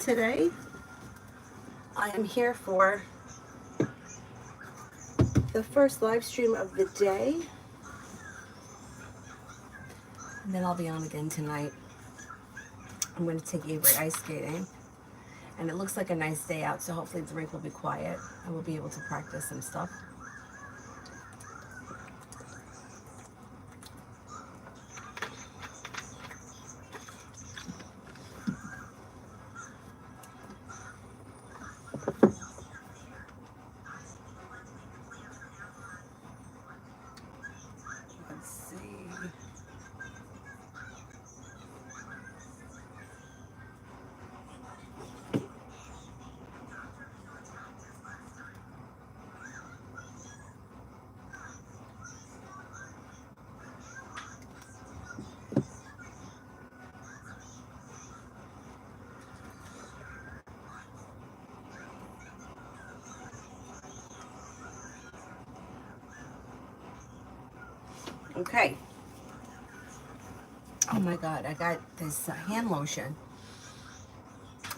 Today I am here for the first live stream of the day, and then I'll be on again tonight. I'm going to take Avery ice skating, and it looks like a nice day out, so hopefully the rink will be quiet and we'll be able to practice some stuff. Let's see. Okay. Oh my God, I got this hand lotion.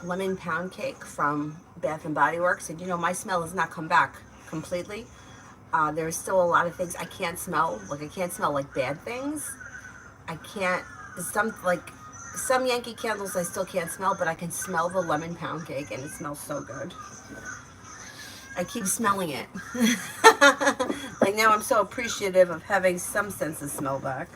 Lemon pound cake from Bath and Body Works. And you know, my smell has not come back completely. There's still a lot of things I can't smell. Like I can't smell like bad things. I can't, some Yankee candles I still can't smell, but I can smell the lemon pound cake and it smells so good. I keep smelling it. Like now I'm so appreciative of having some sense of smell back.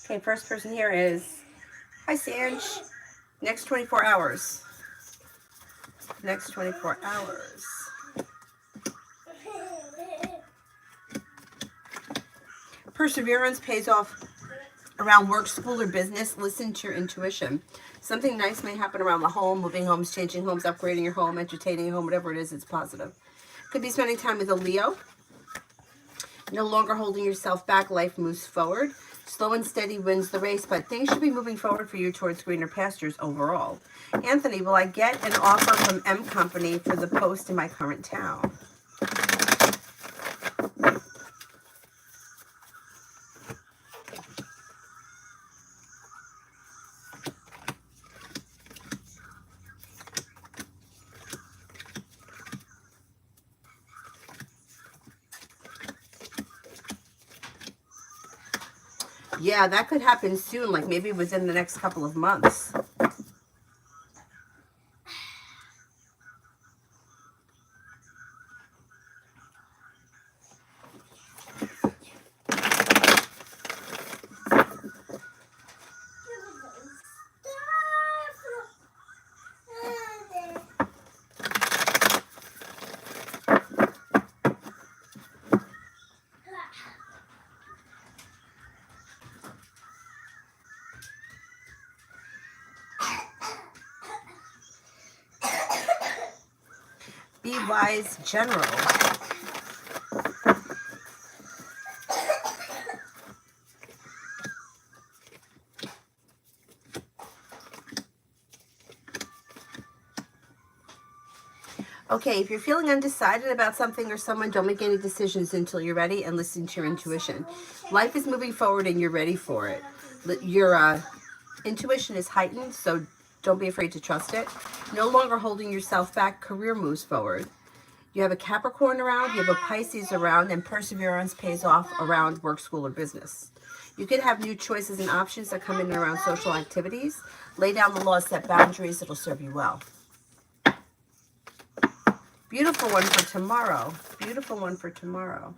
Okay, first person here is, hi Sanj, next 24 hours. Next 24 hours. Perseverance pays off around work, school, or business. Listen to your intuition. Something nice may happen around the home, moving homes, changing homes, upgrading your home, entertaining your home, whatever it is, it's positive. Could be spending time with a Leo. No longer holding yourself back, life moves forward. Slow and steady wins the race, but things should be moving forward for you towards greener pastures overall. Anthony, will I get an offer from M Company for the post in my current town? Yeah, that could happen soon, like maybe within the next couple of months. Be wise, general. Okay, if you're feeling undecided about something or someone, don't make any decisions until you're ready and listen to your intuition. Life is moving forward and you're ready for it. Your intuition is heightened, so don't be afraid to trust it. No longer holding yourself back, career moves forward. You have a Capricorn around, you have a Pisces around, and perseverance pays off around work, school, or business. You could have new choices and options that come in and around social activities. Lay down the law, set boundaries, it'll serve you well. Beautiful one for tomorrow. Beautiful one for tomorrow.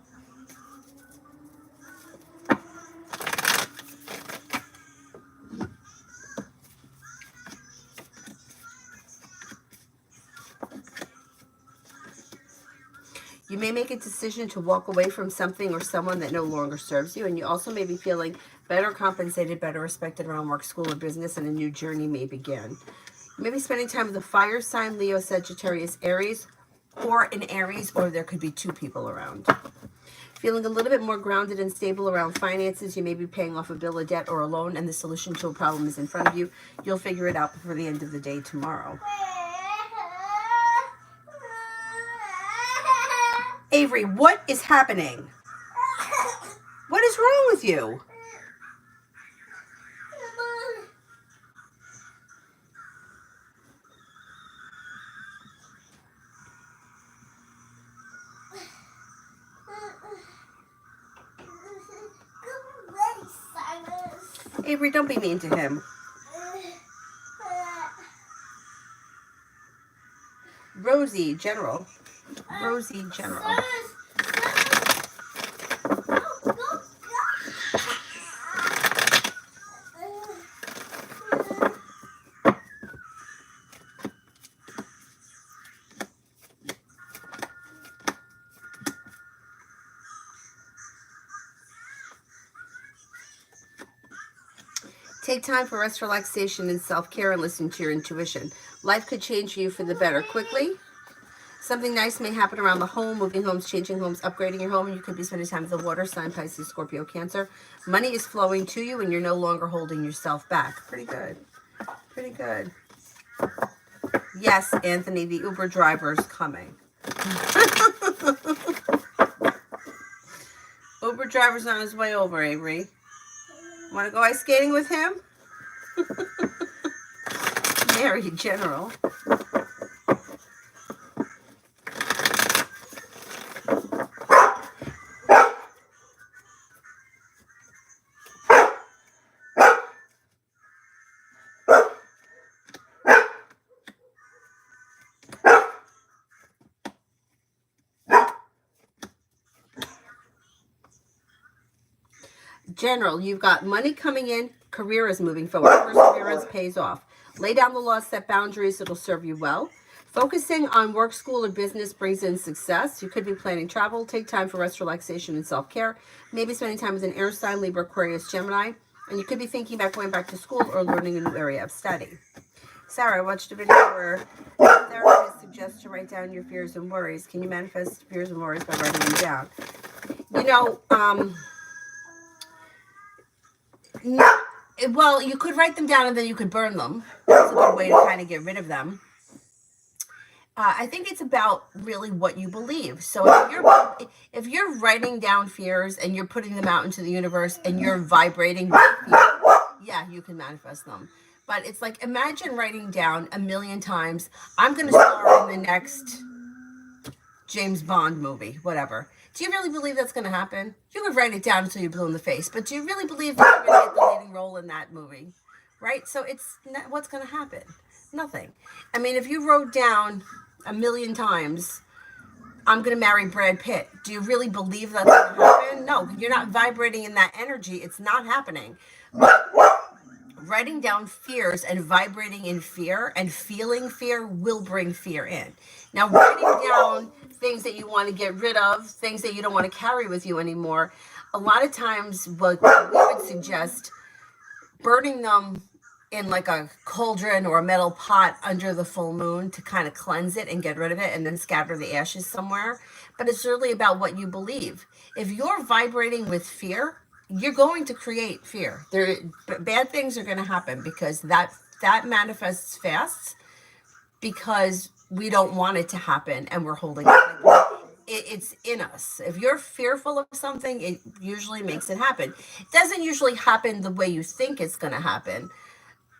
You may make a decision to walk away from something or someone that no longer serves you, and you also may be feeling better compensated, better respected around work, school, or business, and a new journey may begin. You may be spending time with a fire sign, Leo, Sagittarius, Aries, or an Aries, or there could be two people around. Feeling a little bit more grounded and stable around finances. You may be paying off a bill, a debt, or a loan, and the solution to a problem is in front of you. You'll figure it out before the end of the day tomorrow. Avery, what is happening? What is wrong with you? Avery, don't be mean to him. Rosie General. Rosie General. Take time for rest, relaxation, and self-care and listen to your intuition. Life could change for you for the better quickly. Something nice may happen around the home, moving homes, changing homes, upgrading your home. You could be spending time with the water sign, Pisces, Scorpio, Cancer. Money is flowing to you and you're no longer holding yourself back. Pretty good. Pretty good. Yes, Anthony, the Uber driver's coming. Uber driver's on his way over, Avery. Want to go ice skating with him? Mary General. General, you've got money coming in, career is moving forward, perseverance pays off. Lay down the law, set boundaries, it'll serve you well. Focusing on work, school, or business brings in success. You could be planning travel, take time for rest, relaxation, and self-care. Maybe spending time with an air sign, Libra, Aquarius, Gemini. And you could be thinking about going back to school or learning a new area of study. Sarah, I watched a video where a therapist suggests to write down your fears and worries. Can you manifest fears and worries by writing them down? You know, well, you could write them down and then you could burn them. That's a good way to kind of get rid of them. I think it's about really what you believe. So if you're writing down fears and you're putting them out into the universe and you're vibrating with fear, yeah, you can manifest them. But it's like, imagine writing down 1,000,000 times, I'm going to star in the next James Bond movie, whatever. Do you really believe that's going to happen? You could write it down until you're blue in the face, but do you really believe that you're going to get the leading role in that movie? Right? So it's not, what's going to happen? Nothing. I mean, if you wrote down 1,000,000 times, I'm going to marry Brad Pitt, do you really believe that's going to happen? No, you're not vibrating in that energy. It's not happening. But writing down fears and vibrating in fear and feeling fear will bring fear in. Now, writing down things that you want to get rid of, things that you don't want to carry with you anymore, a lot of times what we would suggest, burning them in like a cauldron or a metal pot under the full moon to kind of cleanse it and get rid of it and then scatter the ashes somewhere. But it's really about what you believe. If you're vibrating with fear, you're going to create fear. Bad things are going to happen because that manifests fast because we don't want it to happen and we're holding it. It's in us. If you're fearful of something, it usually makes it happen. It doesn't usually happen the way you think it's going to happen.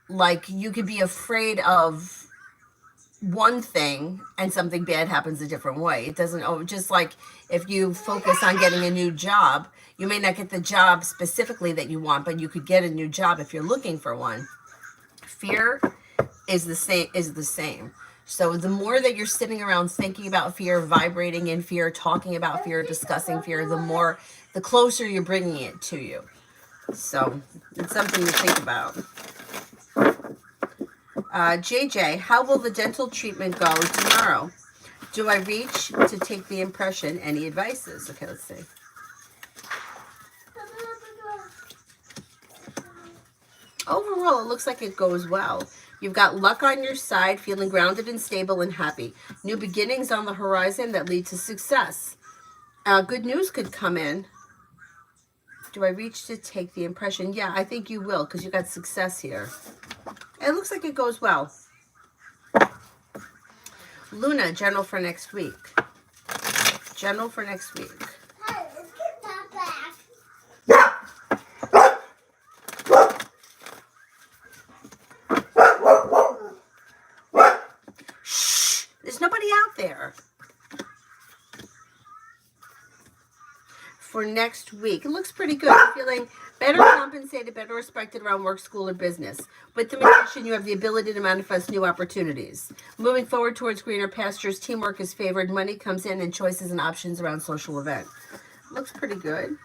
Like, you could be afraid of one thing and something bad happens a different way. It doesn't, just like if you focus on getting a new job, you may not get the job specifically that you want, but you could get a new job if you're looking for one. Fear is the same. So the more that you're sitting around thinking about fear, vibrating in fear, talking about fear, discussing fear, the closer you're bringing it to you. So it's something to think about. JJ, how will the dental treatment go tomorrow? Do I reach to take the impression? Any advices? Okay, let's see. Overall, it looks like it goes well. You've got luck on your side, feeling grounded and stable and happy. New beginnings on the horizon that lead to success. Good news could come in. Do I reach to take the impression? Yeah, I think you will because you got success here. It looks like it goes well. Luna, general for next week. General for next week. Shh! There's nobody out there. For next week, it looks pretty good. You're feeling better compensated, better respected around work, school, or business. With the Magician, you have the ability to manifest new opportunities. Moving forward towards greener pastures, teamwork is favored. Money comes in and choices and options around social event. Looks pretty good.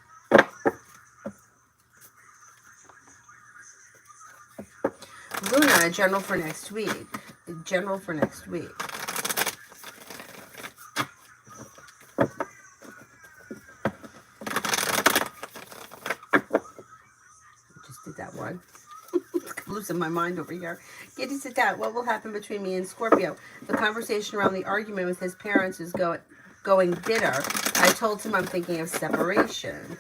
Luna, general for next week. General for next week. Just did that one. Losing my mind over here. Giddy sit that. What will happen between me and Scorpio? The conversation around the argument with his parents is going bitter. I told him I'm thinking of separation.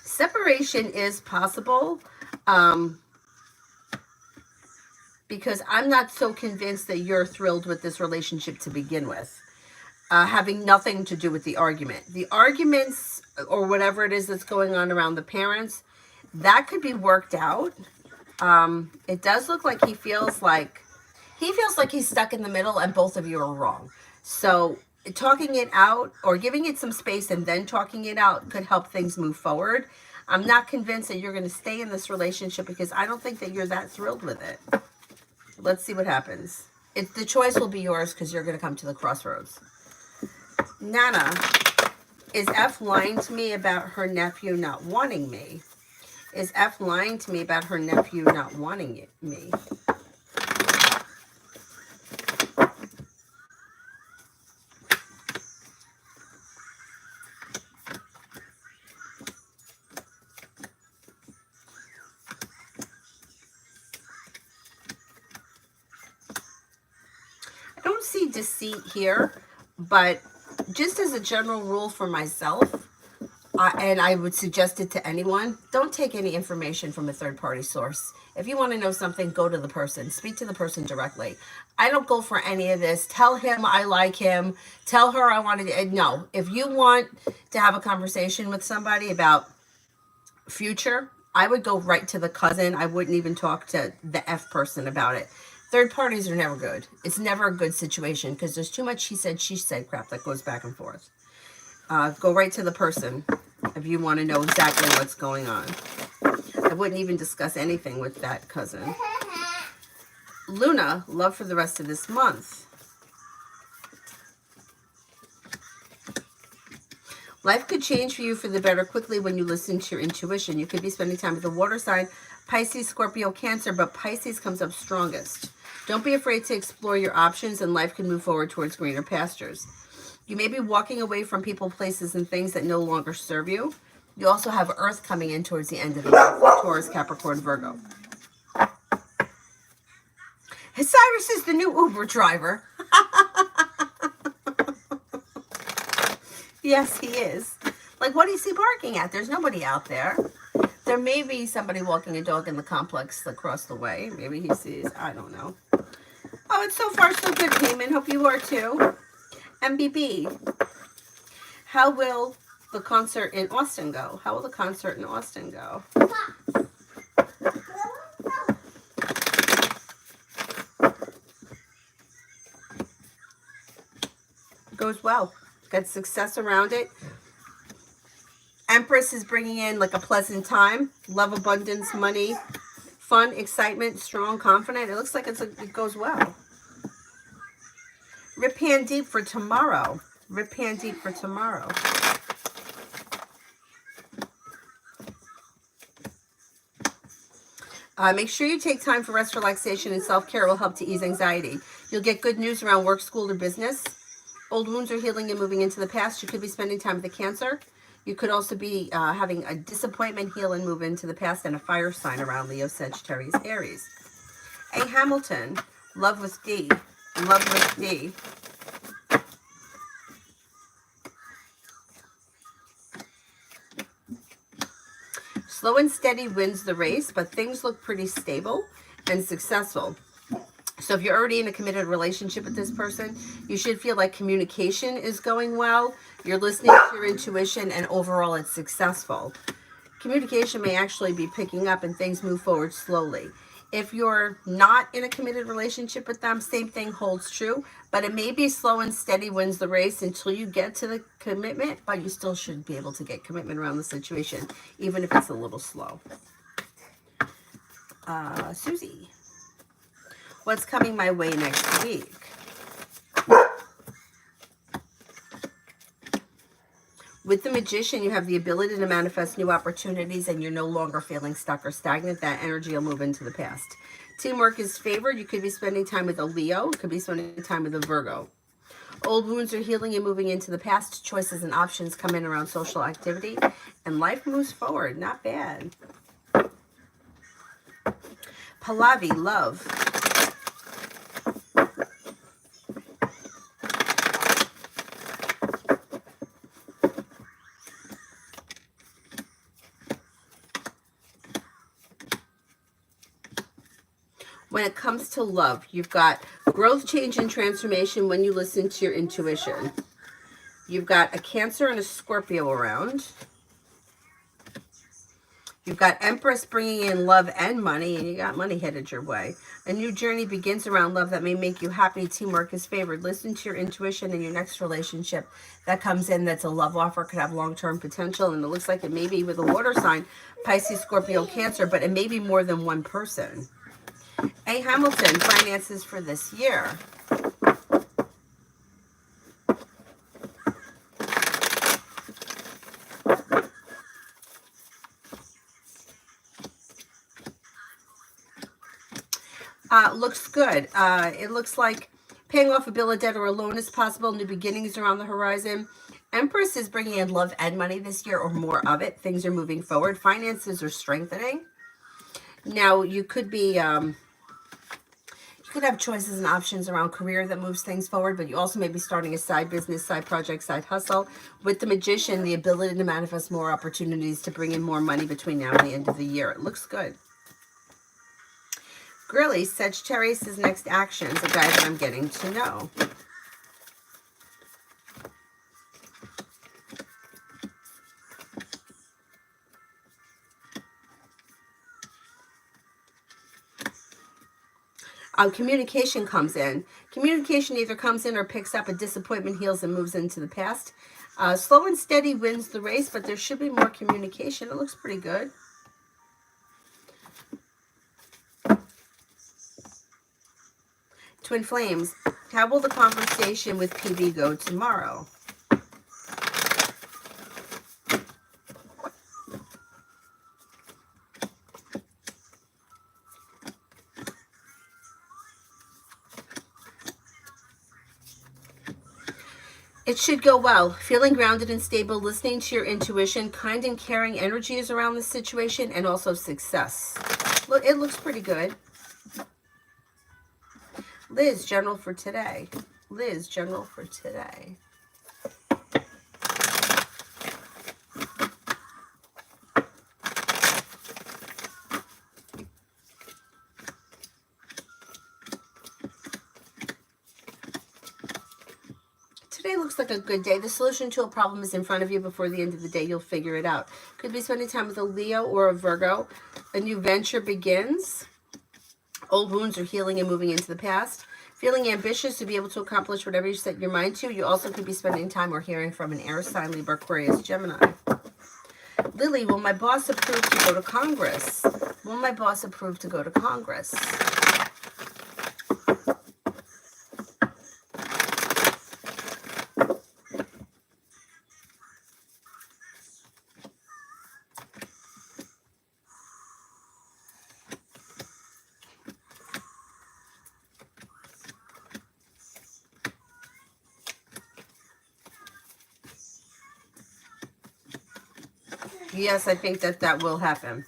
Separation is possible because I'm not so convinced that you're thrilled with this relationship to begin with. Having nothing to do with the argument. The arguments or whatever it is that's going on around the parents, that could be worked out. It does look like he feels like he's stuck in the middle and both of you are wrong. So talking it out or giving it some space and then talking it out could help things move forward. I'm not convinced that you're going to stay in this relationship because I don't think that you're that thrilled with it. Let's see what happens. The choice will be yours because you're going to come to the crossroads. Nana, is F lying to me about her nephew not wanting me? Is F lying to me about her nephew not wanting me? I don't see deceit here, but just as a general rule for myself, and I would suggest it to anyone, don't take any information from a third-party source. If you want to know something, go to the person. Speak to the person directly. I don't go for any of this. Tell him I like him. Tell her I want to... No. If you want to have a conversation with somebody about future, I would go right to the cousin. I wouldn't even talk to the F person about it. Third parties are never good. It's never a good situation because there's too much he said, she said crap that goes back and forth. Go right to the person if you want to know exactly what's going on. I wouldn't even discuss anything with that cousin. Luna, love for the rest of this month. Life could change for you for the better quickly when you listen to your intuition. You could be spending time with the water sign, Pisces, Scorpio, Cancer, but Pisces comes up strongest. Don't be afraid to explore your options and life can move forward towards greener pastures. You may be walking away from people, places, and things that no longer serve you. You also have Earth coming in towards the end of the month. Taurus, Capricorn, Virgo. Cyrus is the new Uber driver. Yes, he is. Like, what is he barking at? There's nobody out there. There may be somebody walking a dog in the complex across the way. Maybe he sees. I don't know. Oh, it's so far so good, Payman. Hope you are too. MBB. How will the concert in Austin go? How will the concert in Austin go? Goes well. Got success around it. Empress is bringing in like a pleasant time. Love, abundance, money, fun, excitement, strong, confident. It looks like it goes well. Rip Hand Deep for tomorrow. Rip Hand Deep for tomorrow. Make sure you take time for rest, relaxation, and self-care. It will help to ease anxiety. You'll get good news around work, school, or business. Old wounds are healing and moving into the past. You could be spending time with the Cancer. You could also be having a disappointment heal and move into the past, and a fire sign around Leo, Sagittarius, Aries. A Hamilton, love with D. Love with D. Slow and steady wins the race, but things look pretty stable and successful. So So if you're already in a committed relationship with this person, you should feel like communication is going well. You're listening to your intuition, and overall it's successful. Communication may actually be picking up and things move forward slowly. If you're not in a committed relationship with them, same thing holds true, but it may be slow and steady wins the race until you get to the commitment, but you still should be able to get commitment around the situation, even if it's a little slow. Susie, what's coming my way next week? With the Magician, you have the ability to manifest new opportunities and you're no longer feeling stuck or stagnant. That energy will move into the past. Teamwork is favored. You could be spending time with a Leo. You could be spending time with a Virgo. Old wounds are healing and moving into the past. Choices and options come in around social activity. And life moves forward. Not bad. Pallavi, love. When it comes to love, you've got growth, change, and transformation when you listen to your intuition. You've got a Cancer and a Scorpio around. You've got Empress bringing in love and money, and you got money headed your way. A new journey begins around love that may make you happy. Teamwork is favored. Listen to your intuition in your next relationship that comes in that's a love offer, could have long-term potential, and it looks like it may be with a water sign, Pisces, Scorpio, Cancer, but it may be more than one person. A. Hamilton, finances for this year. Looks good. It looks like paying off a bill of debt or a loan is possible. New beginnings are on the horizon. Empress is bringing in love and money this year, or more of it. Things are moving forward. Finances are strengthening. Now, you could be... you could have choices and options around career that moves things forward, but you also may be starting a side business, side project, side hustle. With the Magician, the ability to manifest more opportunities to bring in more money between now and the end of the year. It looks good. Grilly, Sagittarius' next actions, a guy that I'm getting to know. Communication comes in. Communication either comes in or picks up. A disappointment heals and moves into the past. Slow and steady wins the race, but there should be more communication. It looks pretty good. Twin Flames, how will the conversation with PB go tomorrow? It should go well. Feeling grounded and stable, listening to your intuition, kind and caring energies around the situation, and also success. Look, it looks pretty good. Liz, general for today. Liz, general for today. Today looks like a good day. The solution to a problem is in front of you. Before the end of the day, you'll figure it out. Could be spending time with a Leo or a Virgo. A new venture begins. Old wounds are healing and moving into the past. Feeling ambitious to be able to accomplish whatever you set your mind to. You also could be spending time or hearing from an air sign, Libra, Aquarius, Gemini. Lily, will my boss approve to go to Congress? Will my boss approve to go to Congress? Yes, I think that will happen.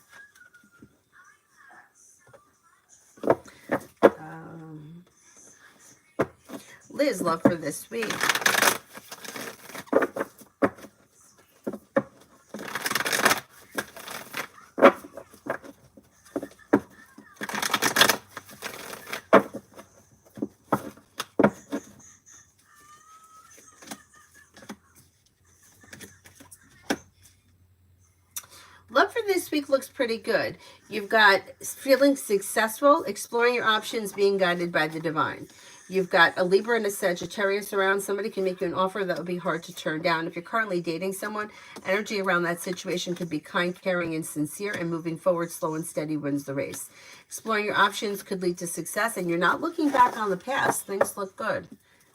Liz, love for this week. week looks pretty good. You've got feeling successful, exploring your options, being guided by the divine. You've got a Libra and a Sagittarius around. Somebody can make you an offer that would be hard to turn down. If you're currently dating someone, energy around that situation could be kind, caring, and sincere, and moving forward slow and steady wins the race. Exploring your options could lead to success, and you're not looking back on the past. Things look good.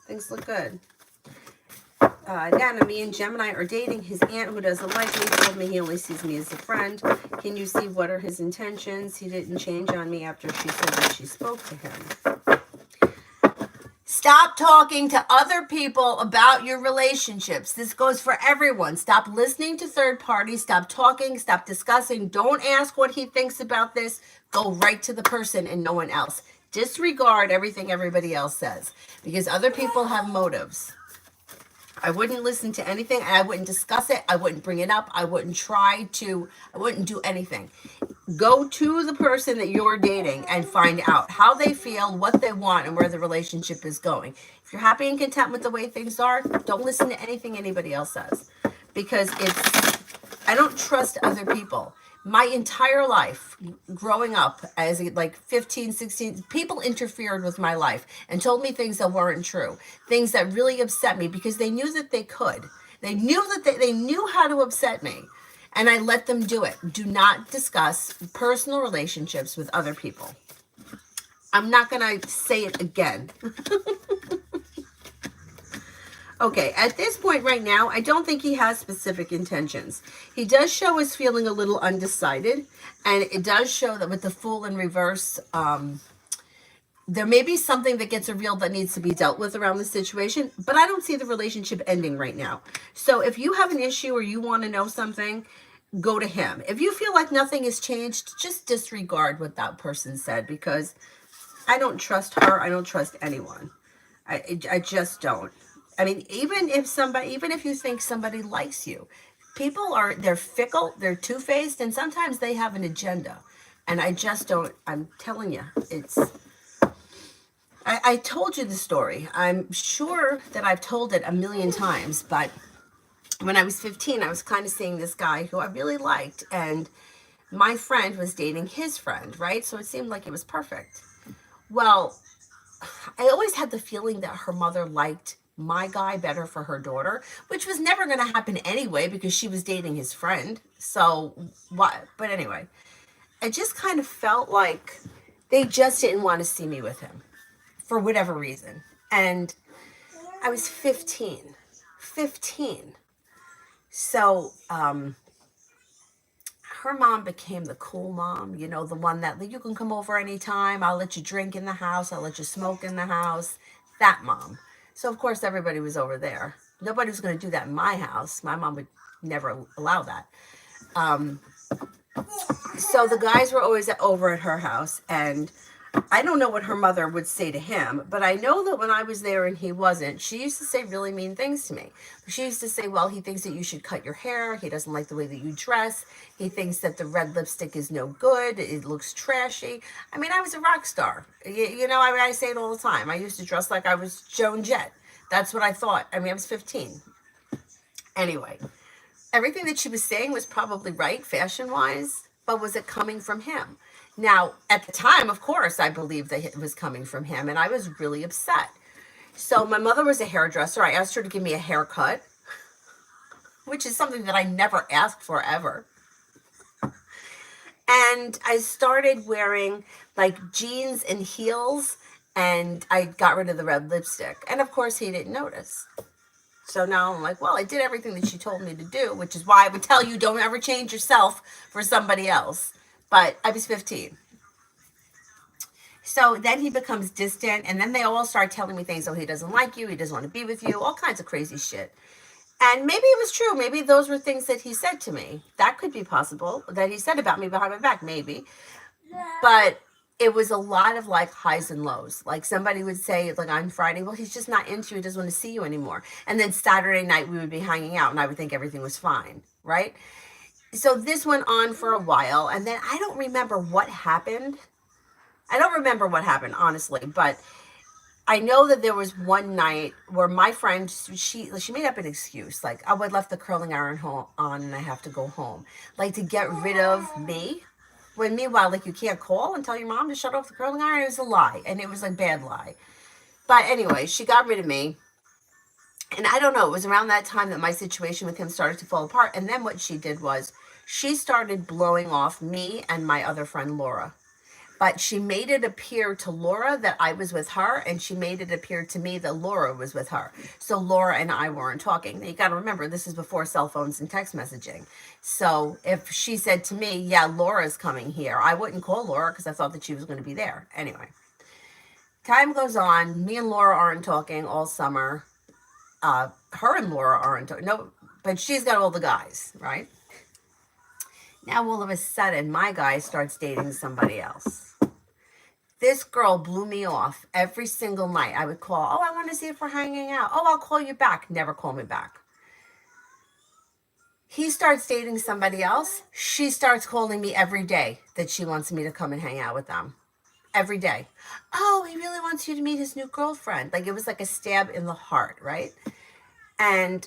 Things look good. Nana, me and Gemini are dating. His aunt, who doesn't like me, told me he only sees me as a friend. Can you see what are his intentions? He didn't change on me after she said that she spoke to him. Stop talking to other people about your relationships. This goes for everyone. Stop listening to third parties. Stop talking. Stop discussing. Don't ask what he thinks about this. Go right to the person and no one else. Disregard everything everybody else says because other people have motives. I wouldn't listen to anything. I wouldn't discuss it. I wouldn't bring it up. I wouldn't do anything. Go to the person that you're dating and find out how they feel, what they want, and where the relationship is going. If you're happy and content with the way things are, don't listen to anything anybody else says because I don't trust other people. My entire life growing up as like 15, 16, people interfered with my life and told me things that weren't true, things that really upset me because they knew that they could. They knew that they knew how to upset me, and I let them do it. Do not discuss personal relationships with other people. I'm not going to say it again. Okay, at this point right now, I don't think he has specific intentions. He does show us feeling a little undecided, and it does show that with the Fool in reverse, there may be something that gets revealed that needs to be dealt with around the situation, but I don't see the relationship ending right now. So if you have an issue or you want to know something, go to him. If you feel like nothing has changed, just disregard what that person said because I don't trust her. I don't trust anyone. I just don't. I mean, even if you think somebody likes you, they're fickle, they're two-faced, and sometimes they have an agenda. And I just don't, I'm telling you, I told you the story. I'm sure that I've told it a million times, but when I was 15, I was kind of seeing this guy who I really liked, and my friend was dating his friend, right? So it seemed like it was perfect. Well, I always had the feeling that her mother liked my guy better for her daughter, which was never going to happen anyway because she was dating his friend. So what? But anyway, I just kind of felt like they just didn't want to see me with him for whatever reason. And I was 15. So, her mom became the cool mom, you know, the one that you can come over anytime. I'll let you drink in the house. I'll let you smoke in the house. That mom. So, of course, everybody was over there. Nobody was going to do that in my house. My mom would never allow that. So the guys were always over at her house, and I don't know what her mother would say to him, but I know that when I was there and he wasn't, she used to say really mean things to me. She used to say, well, he thinks that you should cut your hair. He doesn't like the way that you dress. He thinks that the red lipstick is no good. It looks trashy. I mean, I was a rock star. I say it all the time. I used to dress like I was Joan Jett. That's what I thought. I mean, I was 15. Anyway, everything that she was saying was probably right fashion-wise, but was it coming from him? Now, at the time, of course, I believed that it was coming from him, and I was really upset. So my mother was a hairdresser. I asked her to give me a haircut, which is something that I never asked for ever. And I started wearing like jeans and heels, and I got rid of the red lipstick. And of course, he didn't notice. So now I'm like, well, I did everything that she told me to do, which is why I would tell you don't ever change yourself for somebody else. But I was 15. So then he becomes distant, and then they all start telling me things. Oh, he doesn't like you. He doesn't want to be with you. All kinds of crazy shit. And maybe it was true. Maybe those were things that he said to me. That could be possible, that he said about me behind my back, maybe. But it was a lot of like highs and lows. Like somebody would say like on Friday, well, he's just not into you. He doesn't want to see you anymore. And then Saturday night we would be hanging out and I would think everything was fine, right? So this went on for a while, and then I don't remember what happened. Honestly, but I know that there was one night where my friend, she made up an excuse, like, oh, I left the curling iron on and I have to go home, like to get rid of me. When meanwhile, like, you can't call and tell your mom to shut off the curling iron. It was a lie, and it was a bad lie. But anyway, she got rid of me. And I don't know, it was around that time that my situation with him started to fall apart. And then what she did was she started blowing off me and my other friend, Laura. But she made it appear to Laura that I was with her, and she made it appear to me that Laura was with her. So Laura and I weren't talking. Now, you got to remember, this is before cell phones and text messaging. So if she said to me, yeah, Laura's coming here, I wouldn't call Laura because I thought that she was going to be there. Anyway, time goes on. Me and Laura aren't talking all summer. Her and Laura aren't talking. No, but she's got all the guys, right? Now all of a sudden, my guy starts dating somebody else. This girl blew me off every single night. I would call, oh, I want to see if we're hanging out. Oh, I'll call you back. Never call me back. He starts dating somebody else. She starts calling me every day that she wants me to come and hang out with them. Every day. Oh, he really wants you to meet his new girlfriend. Like, it was like a stab in the heart, right? And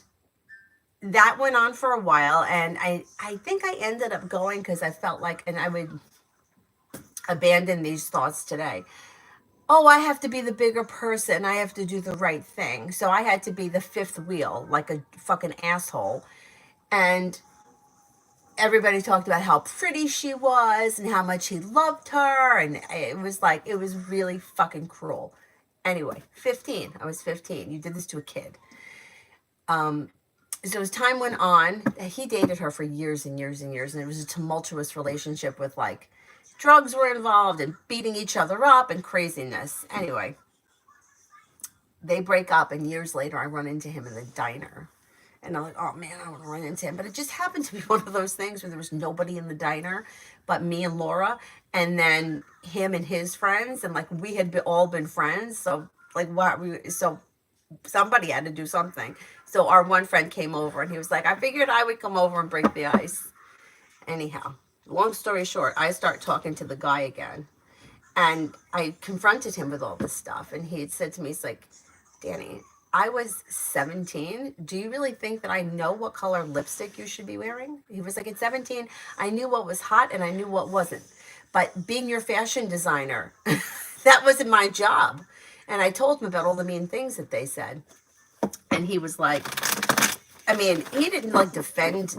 that went on for a while. And I think I ended up going because I felt like, and I would abandon these thoughts today. Oh, I have to be the bigger person. I have to do the right thing. So I had to be the fifth wheel, like a fucking asshole. And everybody talked about how pretty she was and how much he loved her. And it was like, it was really fucking cruel. Anyway, 15. I was 15. You did this to a kid. So as time went on, he dated her for years and years and years. And it was a tumultuous relationship with, like, drugs were involved and beating each other up and craziness. Anyway, they break up, and years later I run into him in the diner. And I'm like, oh man, I want to run into him. But it just happened to be one of those things where there was nobody in the diner but me and Laura, and then him and his friends. And like, we had all been friends. So like, so somebody had to do something. So our one friend came over, and he was like, I figured I would come over and break the ice. Anyhow, long story short, I start talking to the guy again, and I confronted him with all this stuff. And he had said to me, he's like, Danny, I was 17. Do you really think that I know what color lipstick you should be wearing? He was like, at 17, I knew what was hot and I knew what wasn't. But being your fashion designer, that wasn't my job. And I told him about all the mean things that they said. And he was like, I mean, he didn't like defend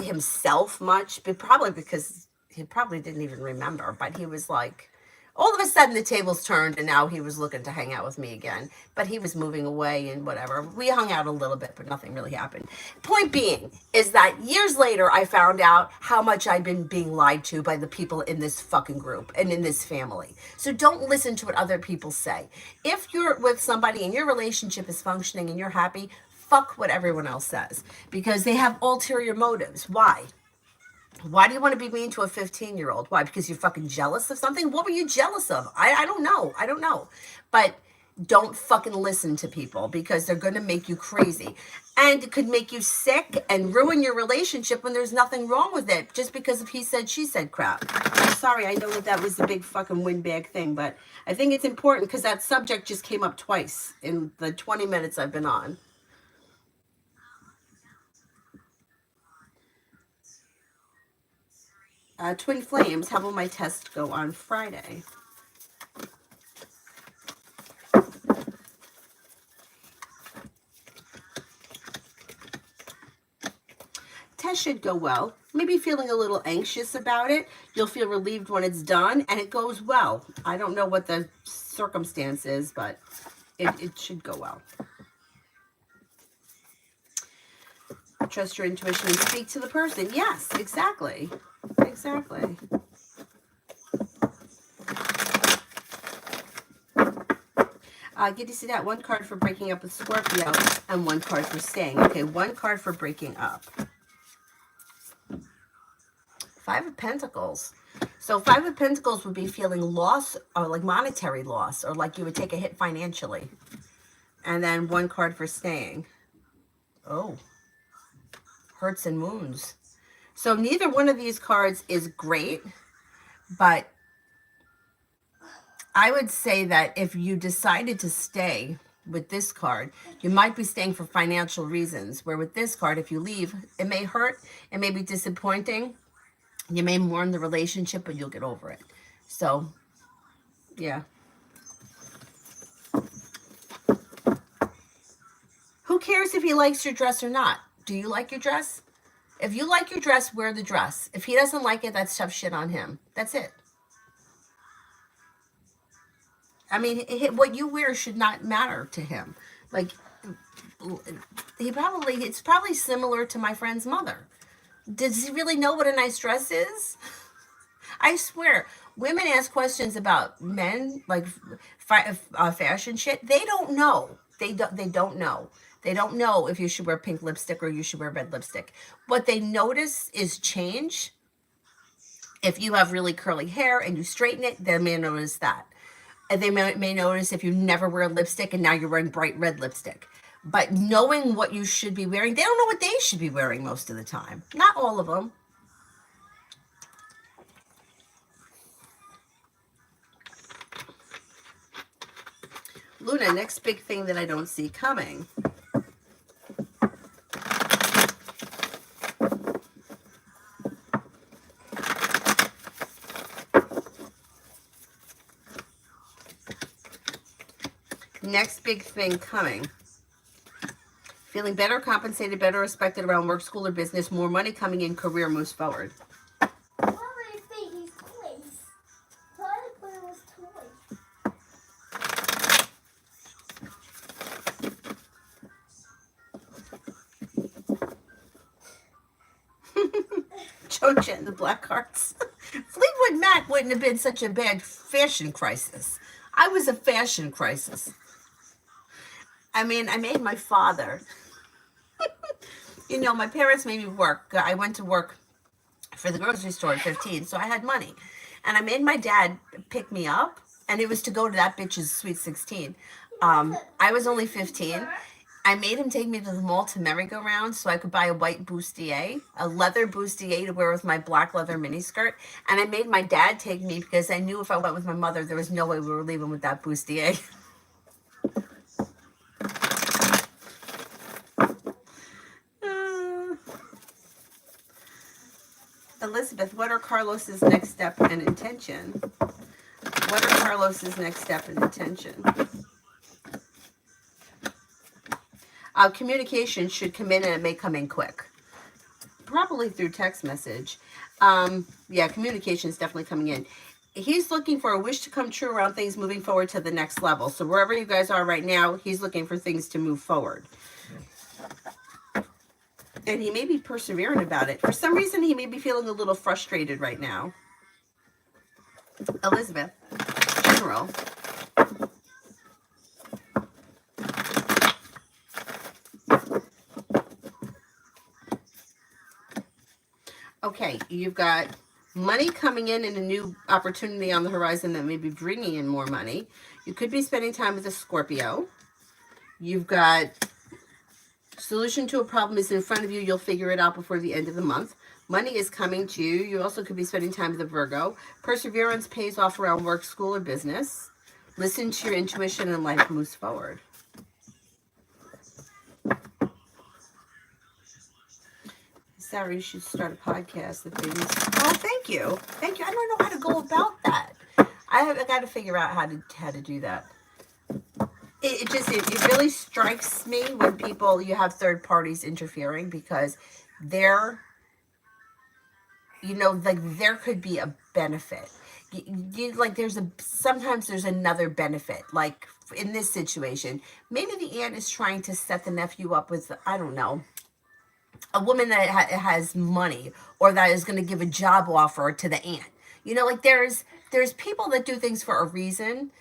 himself much, but probably because he probably didn't even remember. But he was like, all of a sudden the tables turned, and now he was looking to hang out with me again. But he was moving away and whatever. We hung out a little bit, but nothing really happened. Point being is that years later, I found out how much I'd been being lied to by the people in this fucking group and in this family. So don't listen to what other people say. If you're with somebody and your relationship is functioning and you're happy, fuck what everyone else says, because they have ulterior motives. Why? Why do you want to be mean to a 15-year-old? Why? Because you're fucking jealous of something? What were you jealous of? I don't know. I don't know. But don't fucking listen to people, because they're going to make you crazy. And it could make you sick and ruin your relationship when there's nothing wrong with it, just because of he said, she said crap. I'm sorry, I know that was the big fucking windbag thing, but I think it's important because that subject just came up twice in the 20 minutes I've been on. Twin Flames, how will my test go on Friday? Test should go well. Maybe feeling a little anxious about it. You'll feel relieved when it's done, and it goes well. I don't know what the circumstance is, but it should go well. Trust your intuition and speak to the person. Yes, exactly. Exactly. Get to see that one card for breaking up with Scorpio and one card for staying. Okay, one card for breaking up. Five of Pentacles. So Five of Pentacles would be feeling loss, or like monetary loss, or like you would take a hit financially. And then one card for staying. Oh, hurts and wounds. So neither one of these cards is great, but I would say that if you decided to stay with this card, you might be staying for financial reasons. Where with this card, if you leave, it may hurt, it may be disappointing. You may mourn the relationship, but you'll get over it. So, yeah. Who cares if he likes your dress or not? Do you like your dress? If you like your dress, wear the dress. If he doesn't like it, that's tough shit on him. That's it. I mean, what you wear should not matter to him. Like, it's probably similar to my friend's mother. Does he really know what a nice dress is? I swear, women ask questions about men, like fashion shit. They don't know. They don't know. They don't know if you should wear pink lipstick or you should wear red lipstick. What they notice is change. If you have really curly hair and you straighten it, they may notice that. And they may notice if you never wear lipstick and now you're wearing bright red lipstick. But knowing what you should be wearing, they don't know what they should be wearing most of the time. Not all of them. Luna, next big thing that I don't see coming. Next big thing coming. Feeling better, compensated, better respected around work, school, or business. More money coming in, career moves forward. Joja and the Black Hearts. Fleetwood Mac wouldn't have been such a bad fashion crisis. I was a fashion crisis. I mean, I made my father. You know, my parents made me work. I went to work for the grocery store at 15, so I had money. And I made my dad pick me up, and it was to go to that bitch's Sweet 16. I was only 15. I made him take me to the mall to merry-go-round so I could buy a white bustier, a leather bustier to wear with my black leather miniskirt. And I made my dad take me because I knew if I went with my mother, there was no way we were leaving with that bustier. Elizabeth, what are Carlos's next step and intention? What are Carlos's next step and intention? Communication should come in and it may come in quick. Probably through text message. Yeah, communication is definitely coming in. He's looking for a wish to come true around things moving forward to the next level. So wherever you guys are right now, he's looking for things to move forward. And he may be persevering about it. For some reason, he may be feeling a little frustrated right now. Elizabeth, general. Okay, you've got money coming in and a new opportunity on the horizon that may be bringing in more money. You could be spending time with a Scorpio. You've got solution to a problem is in front of you. You'll figure it out before the end of the month. Money is coming to you. You also could be spending time with a Virgo. Perseverance pays off around work, school, or business. Listen to your intuition and life moves forward. Sarah, you should start a podcast. Oh, thank you. Thank you. I don't know how to go about that. I got to figure out how to do that. It really strikes me when you have third parties interfering because there could be a benefit. Sometimes there's another benefit. Like in this situation, maybe the aunt is trying to set the nephew up with, I don't know, a woman that has money or that is going to give a job offer to the aunt. There's people that do things for a reason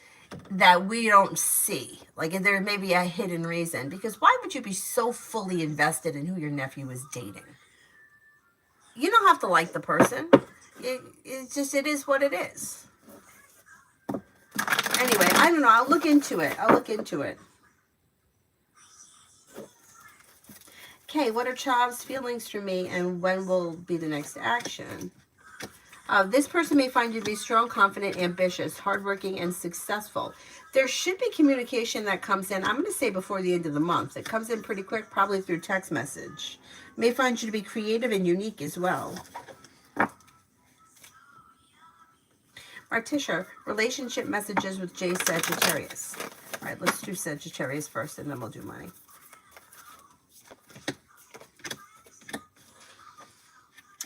that we don't see. Like there may be a hidden reason, because why would you be so fully invested in who your nephew is dating? You don't have to like the person. It is what it is. Anyway, I don't know. I'll look into it. Okay, what are Chav's feelings for me and when will be the next action? This person may find you to be strong, confident, ambitious, hardworking, and successful. There should be communication that comes in, I'm going to say before the end of the month. It comes in pretty quick, probably through text message. May find you to be creative and unique as well. Martisha, relationship messages with J Sagittarius. All right, let's do Sagittarius first, and then we'll do money.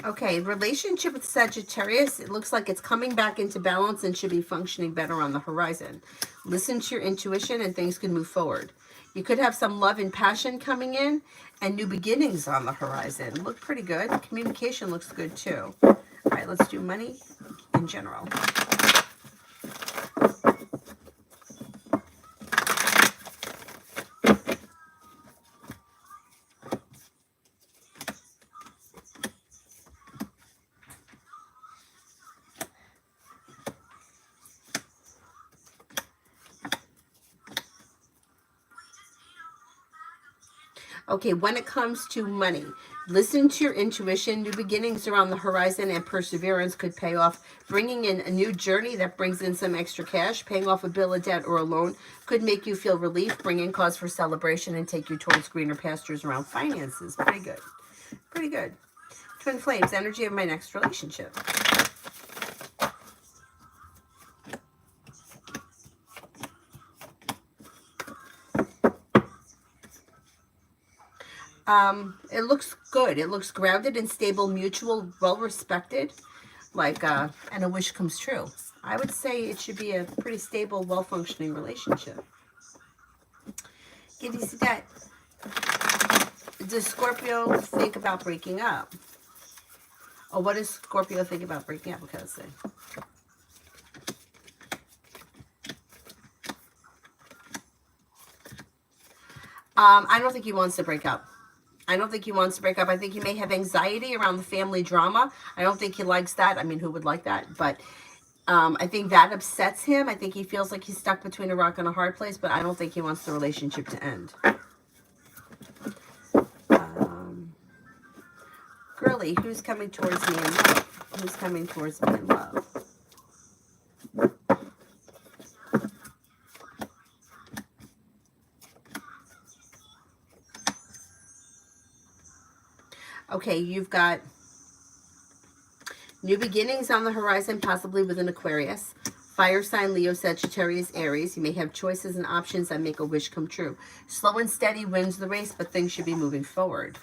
Okay, relationship with Sagittarius, it looks like it's coming back into balance and should be functioning better on the horizon. Listen to your intuition and things can move forward. You could have some love and passion coming in and new beginnings on the horizon. Look pretty good. Communication looks good too. All right, let's do money in general. Okay, when it comes to money, listen to your intuition. New beginnings are on the horizon and perseverance could pay off. Bringing in a new journey that brings in some extra cash, paying off a bill of debt or a loan could make you feel relief, bring in cause for celebration, and take you towards greener pastures around finances. Pretty good. Pretty good. Twin flames, energy of my next relationship. It looks good. It looks grounded and stable, mutual, well-respected, like, and a wish comes true. I would say it should be a pretty stable, well-functioning relationship. Give you that. Does Scorpio think about breaking up? Or what does Scorpio think about breaking up? Okay, let's see. I don't think he wants to break up. I don't think he wants to break up. I think he may have anxiety around the family drama. I don't think he likes that. I mean, who would like that? But I think that upsets him. I think he feels like he's stuck between a rock and a hard place, but I don't think he wants the relationship to end. Girly, who's coming towards me in love? Who's coming towards me in love? Okay, you've got new beginnings on the horizon, possibly with an Aquarius. Fire sign, Leo, Sagittarius, Aries. You may have choices and options that make a wish come true. Slow and steady wins the race, but things should be moving forward.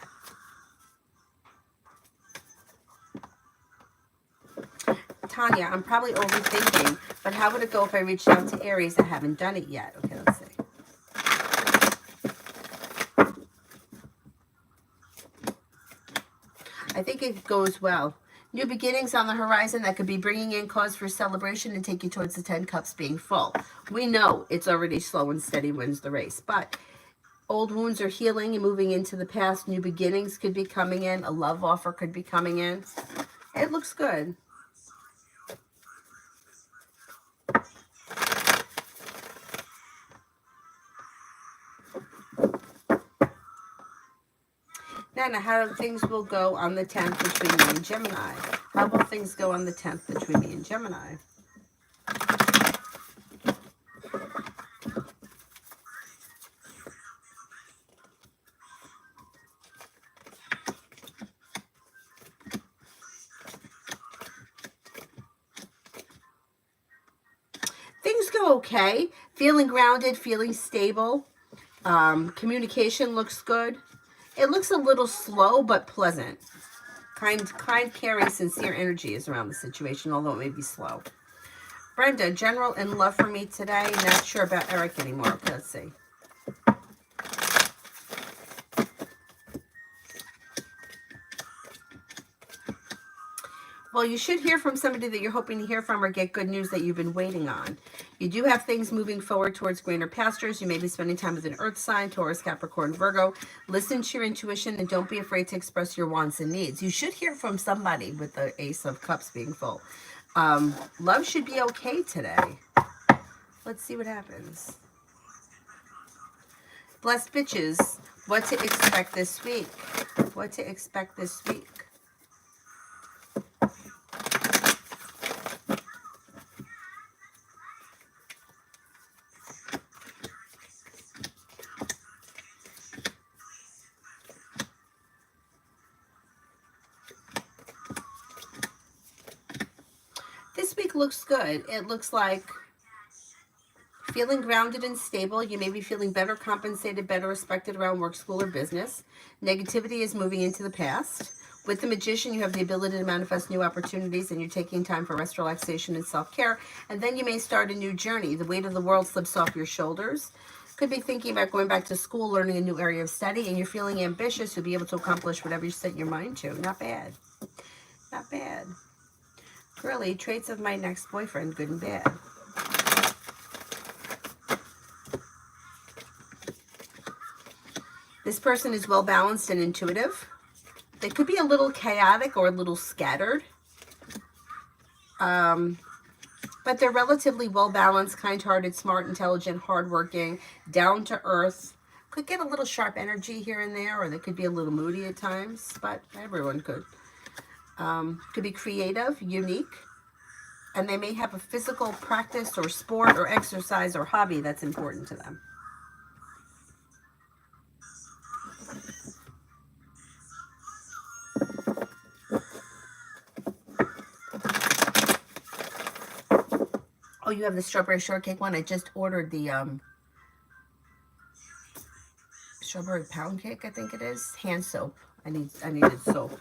Tanya, I'm probably overthinking, but how would it go if I reached out to Aries? I haven't done it yet. Okay, let's see. I think it goes well. New beginnings on the horizon that could be bringing in cause for celebration and take you towards the 10 cups being full. We know it's already slow and steady wins the race, but old wounds are healing and moving into the past. New beginnings could be coming in. A love offer could be coming in. It looks good. Now, how things will go on the 10th between me and Gemini? How will things go on the 10th between me and Gemini? Things go okay. Feeling grounded, feeling stable. Communication looks good. It looks a little slow, but pleasant. Kind, caring, sincere energy is around the situation, although it may be slow. Brenda, general in love for me today. Not sure about Eric anymore. Okay, let's see. Well, you should hear from somebody that you're hoping to hear from or get good news that you've been waiting on. You do have things moving forward towards greener pastures. You may be spending time with an earth sign, Taurus, Capricorn, Virgo. Listen to your intuition and don't be afraid to express your wants and needs. You should hear from somebody with the Ace of Cups being full. Love should be okay today. Let's see what happens. Blessed bitches, what to expect this week? What to expect this week? looks good. It looks like feeling grounded and stable. You may be feeling better compensated, better respected around work, school, or business. Negativity is moving into the past. With the Magician, you have the ability to manifest new opportunities, and you're taking time for rest, relaxation, and self-care. And then you may start a new journey. The weight of the world slips off your shoulders. Could be thinking about going back to school, learning a new area of study, and you're feeling ambitious. You'll be able to accomplish whatever you set your mind to. Not bad. Not bad. Really, traits of my next boyfriend, good and bad. This person is well-balanced and intuitive. They could be a little chaotic or a little scattered. But they're relatively well-balanced, kind-hearted, smart, intelligent, hardworking, down-to-earth. Could get a little sharp energy here and there, or they could be a little moody at times, but everyone could. Could be creative, unique, and they may have a physical practice or sport or exercise or hobby that's important to them. Oh, you have the strawberry shortcake one? I just ordered the strawberry pound cake, I think it is. Hand soap. I needed soap.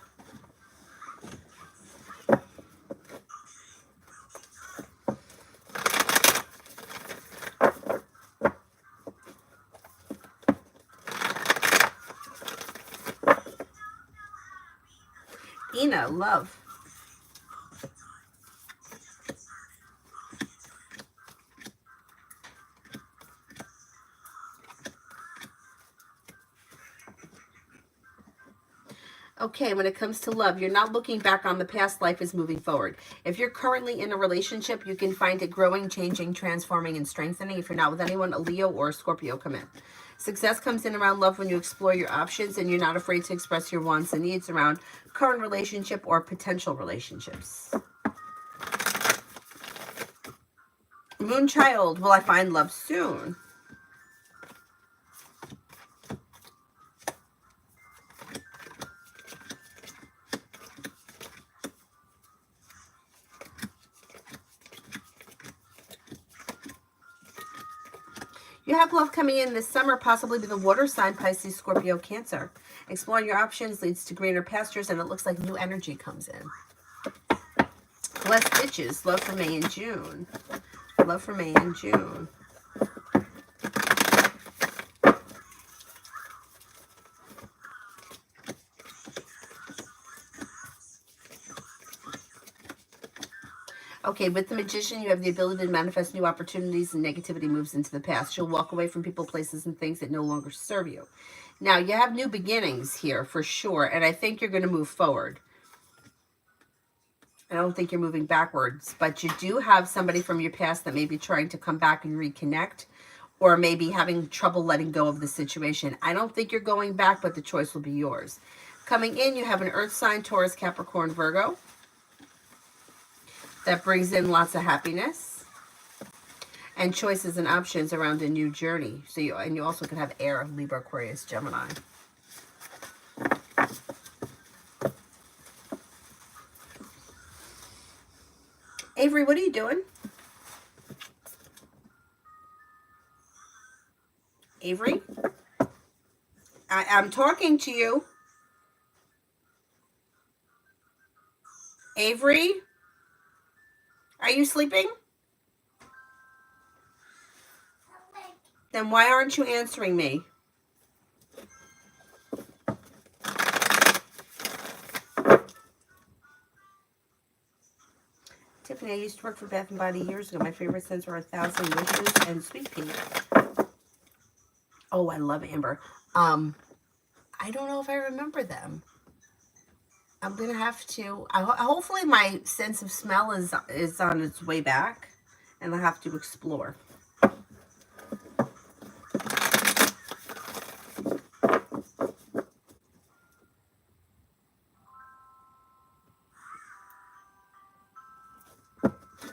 Ina, love. Okay, when it comes to love, you're not looking back on the past. Life is moving forward. If you're currently in a relationship, you can find it growing, changing, transforming, and strengthening. If you're not with anyone, a Leo or a Scorpio come in. Success comes in around love when you explore your options and you're not afraid to express your wants and needs around current relationship or potential relationships. Moonchild, will I find love soon? You have love coming in this summer, possibly with a water sign, Pisces, Scorpio, Cancer. Exploring your options leads to greener pastures, and it looks like new energy comes in. Blessed bitches, love for May and June. Love for May and June. Okay, with the Magician, you have the ability to manifest new opportunities and negativity moves into the past. You'll walk away from people, places, and things that no longer serve you. Now, you have new beginnings here for sure, and I think you're going to move forward. I don't think you're moving backwards, but you do have somebody from your past that may be trying to come back and reconnect, or maybe having trouble letting go of the situation. I don't think you're going back, but the choice will be yours. Coming in, you have an Earth sign, Taurus, Capricorn, Virgo. That brings in lots of happiness and choices and options around a new journey. So you also can have air, Libra, Aquarius, Gemini. Avery, what are you doing? Avery? I'm talking to you. Avery? Are you sleeping? Then why aren't you answering me? Tiffany, I used to work for Bath & Body years ago. My favorite scents were 1,000 Wishes and Sweet Pea. Oh, I love Amber. I don't know if I remember them. I'm going to have to, hopefully my sense of smell is on its way back, and I'll have to explore.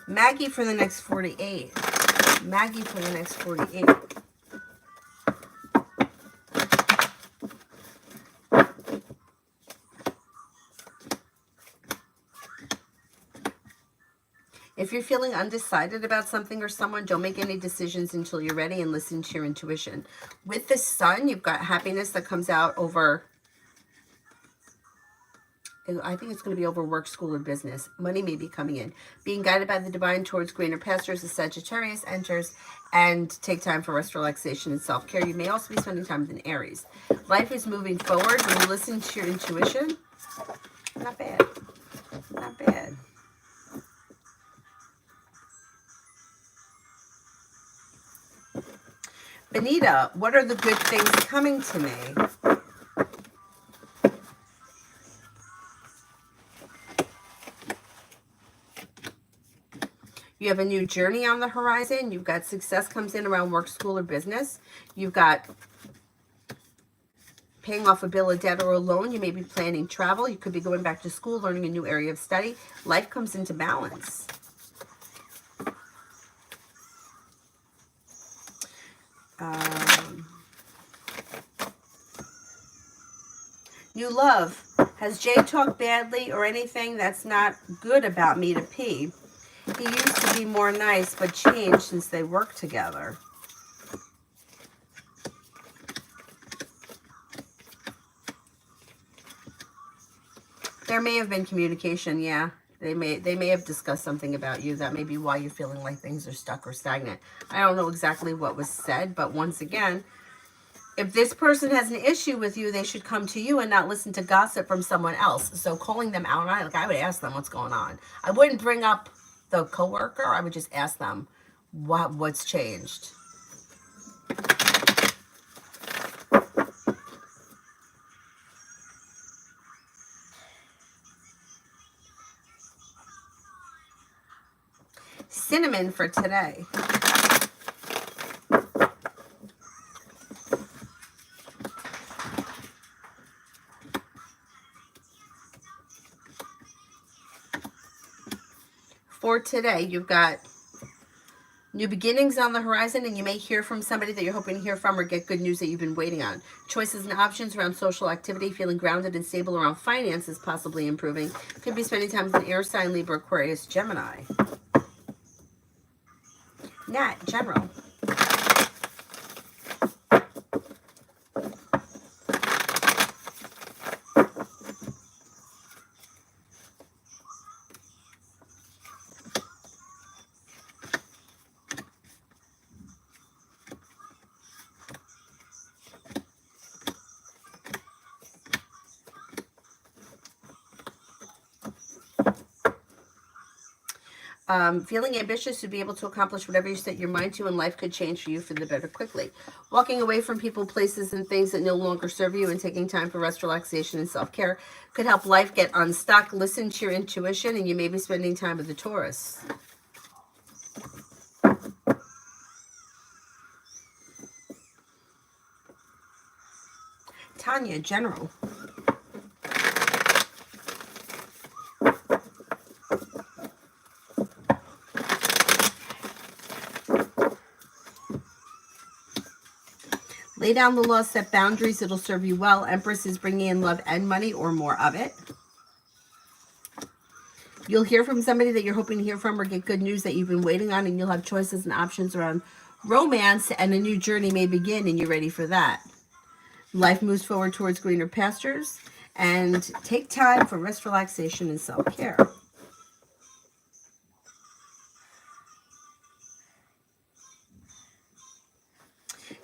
Maggie for the next 48. Maggie for the next 48. If you're feeling undecided about something or someone, don't make any decisions until you're ready and listen to your intuition. With the sun, you've got happiness that comes out over, I think it's going to be over work, school, or business. Money may be coming in. Being guided by the divine towards greener pastures, the Sagittarius enters, and take time for rest, relaxation, and self-care. You may also be spending time with an Aries. Life is moving forward when you listen to your intuition. Not bad. Not bad. Benita, what are the good things coming to me? You have a new journey on the horizon. You've got success comes in around work, school, or business. You've got paying off a bill, a debt, or a loan. You may be planning travel. You could be going back to school, learning a new area of study. Life comes into balance. New love. Has Jay talked badly or anything that's not good about me to P? He used to be more nice, but changed since they worked together. There may have been communication, yeah. They may have discussed something about you. That may be why you're feeling like things are stuck or stagnant. I don't know exactly what was said, but once again, if this person has an issue with you, they should come to you and not listen to gossip from someone else. So calling them out, I would ask them what's going on. I wouldn't bring up the coworker. I would just ask them what's changed. Cinnamon for today. For today, you've got new beginnings on the horizon, and you may hear from somebody that you're hoping to hear from or get good news that you've been waiting on. Choices and options around social activity, feeling grounded and stable around finances, possibly improving. Could be spending time with an air sign, Libra, Aquarius, Gemini. Nat, general. Feeling ambitious to be able to accomplish whatever you set your mind to, and life could change for you for the better quickly. Walking away from people, places, and things that no longer serve you and taking time for rest, relaxation, and self-care could help life get unstuck. Listen to your intuition, and you may be spending time with the Taurus. Tanya, general. Lay down the law, set boundaries. It'll serve you well. Empress is bringing in love and money, or more of it. You'll hear from somebody that you're hoping to hear from or get good news that you've been waiting on, and you'll have choices and options around romance, and a new journey may begin, and you're ready for that. Life moves forward towards greener pastures, and take time for rest, relaxation, and self-care.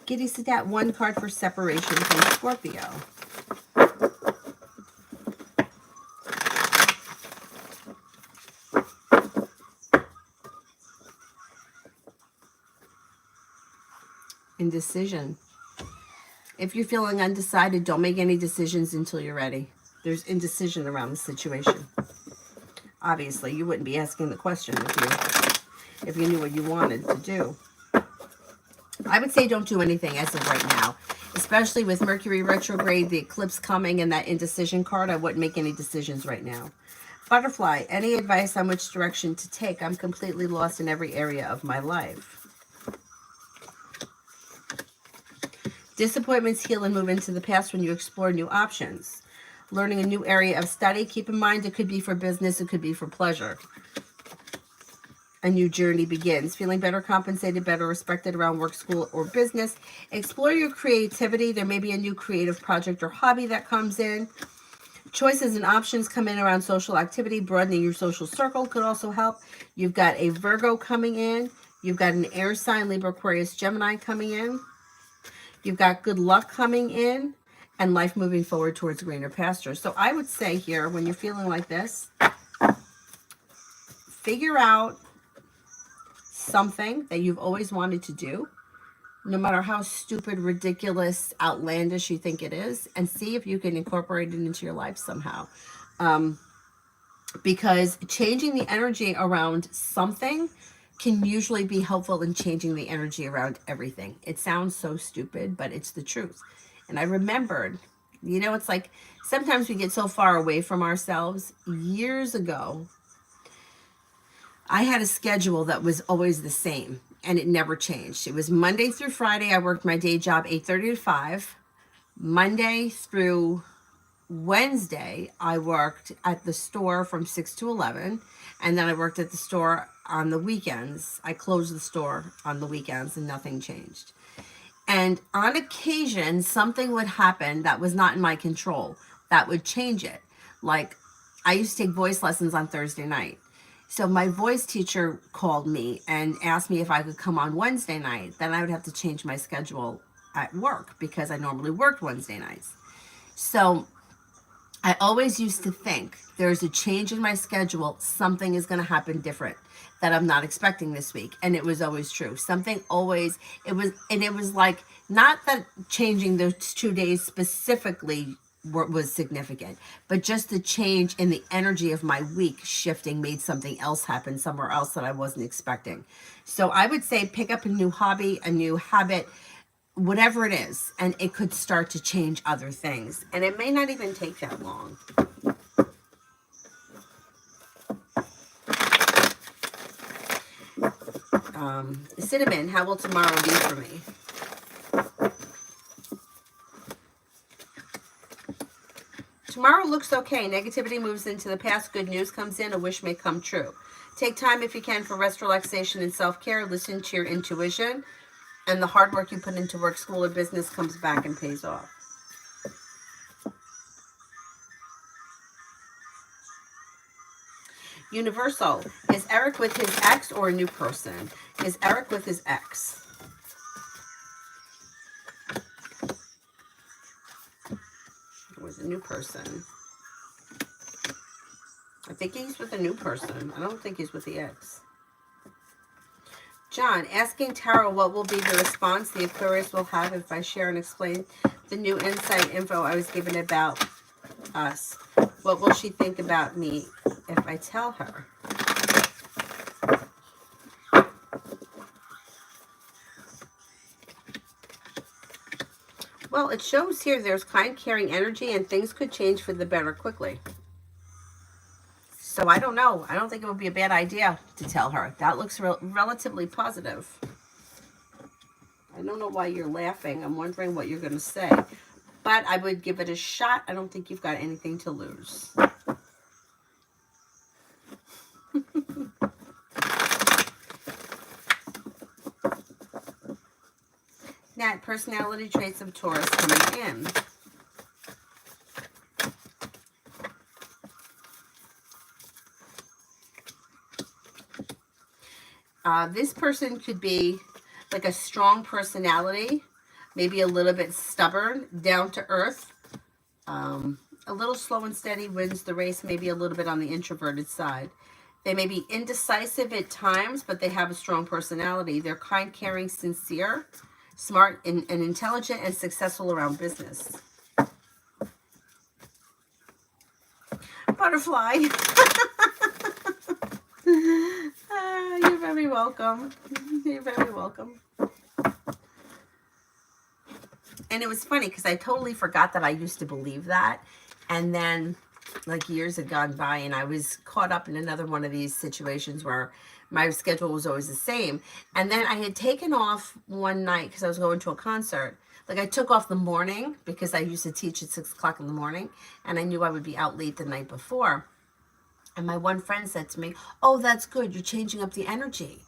Giddy Sadat, one card for separation from Scorpio. Indecision. If you're feeling undecided, don't make any decisions until you're ready. There's indecision around the situation. Obviously, you wouldn't be asking the question if you knew what you wanted to do. I would say don't do anything as of right now, especially with Mercury retrograde, the eclipse coming, and that indecision card. I wouldn't make any decisions right now. Butterfly, any advice on which direction to take? I'm completely lost in every area of my life. Disappointments heal and move into the past when you explore new options. Learning a new area of study. Keep in mind it could be for business, it could be for pleasure. a new journey begins. Feeling better compensated, better respected around work, school, or business. Explore your creativity. There may be a new creative project or hobby that comes in. Choices and options come in around social activity. Broadening your social circle could also help. You've got a Virgo coming in. You've got an air sign, Libra, Aquarius, Gemini coming in. You've got good luck coming in and life moving forward towards greener pastures. So I would say here, when you're feeling like this, figure out something that you've always wanted to do, no matter how stupid, ridiculous, outlandish you think it is, and see if you can incorporate it into your life somehow. Because changing the energy around something can usually be helpful in changing the energy around everything. It sounds so stupid, but it's the truth. And I remembered, it's like sometimes we get so far away from ourselves. Years ago, I had a schedule that was always the same, and it never changed. It was Monday through Friday. I worked my day job 8:30 to 5. Monday through Wednesday, I worked at the store from 6 to 11, and then I worked at the store on the weekends. I closed the store on the weekends, and nothing changed. And on occasion, something would happen that was not in my control that would change it. Like, I used to take voice lessons on Thursday night. So my voice teacher called me and asked me if I could come on Wednesday night. Then I would have to change my schedule at work because I normally worked Wednesday nights. So I always used to think there's a change in my schedule. Something is going to happen different that I'm not expecting this week. And it was always true. Something always, it was like, not that changing those 2 days specifically was significant, but just the change in the energy of my week shifting made something else happen somewhere else that I wasn't expecting. So I would say pick up a new hobby, a new habit, whatever it is, and it could start to change other things. And it may not even take that long. Cinnamon, how will tomorrow be for me? Tomorrow looks okay. Negativity moves into the past. Good news comes in. A wish may come true. Take time if you can for rest, relaxation, and self-care. Listen to your intuition. And the hard work you put into work, school, or business comes back and pays off. Universal. Is Eric with his ex or a new person? Is Eric with his ex? It was a new person. I think he's with a new person. I don't think he's with the ex. John, asking Tarot what will be the response the Aquarius will have if I share and explain the new insight info I was given about us. What will she think about me if I tell her? Well, it shows here there's kind, caring energy, and things could change for the better quickly. So I don't know. I don't think it would be a bad idea to tell her. That looks relatively positive. I don't know why you're laughing. I'm wondering what you're going to say. But I would give it a shot. I don't think you've got anything to lose. Nat, personality traits of Taurus coming in. This person could be like a strong personality, maybe a little bit stubborn, down to earth, a little slow and steady, wins the race, maybe a little bit on the introverted side. They may be indecisive at times, but they have a strong personality. They're kind, caring, sincere, smart, and intelligent, and successful around business. Butterfly. You're very welcome. You're very welcome. And it was funny because I totally forgot that I used to believe that. And then like years had gone by and I was caught up in another one of these situations where my schedule was always the same. And then I had taken off one night because I was going to a concert. Like I took off the morning because I used to teach at 6 o'clock in the morning and I knew I would be out late the night before. And my one friend said to me, "Oh, that's good. You're changing up the energy."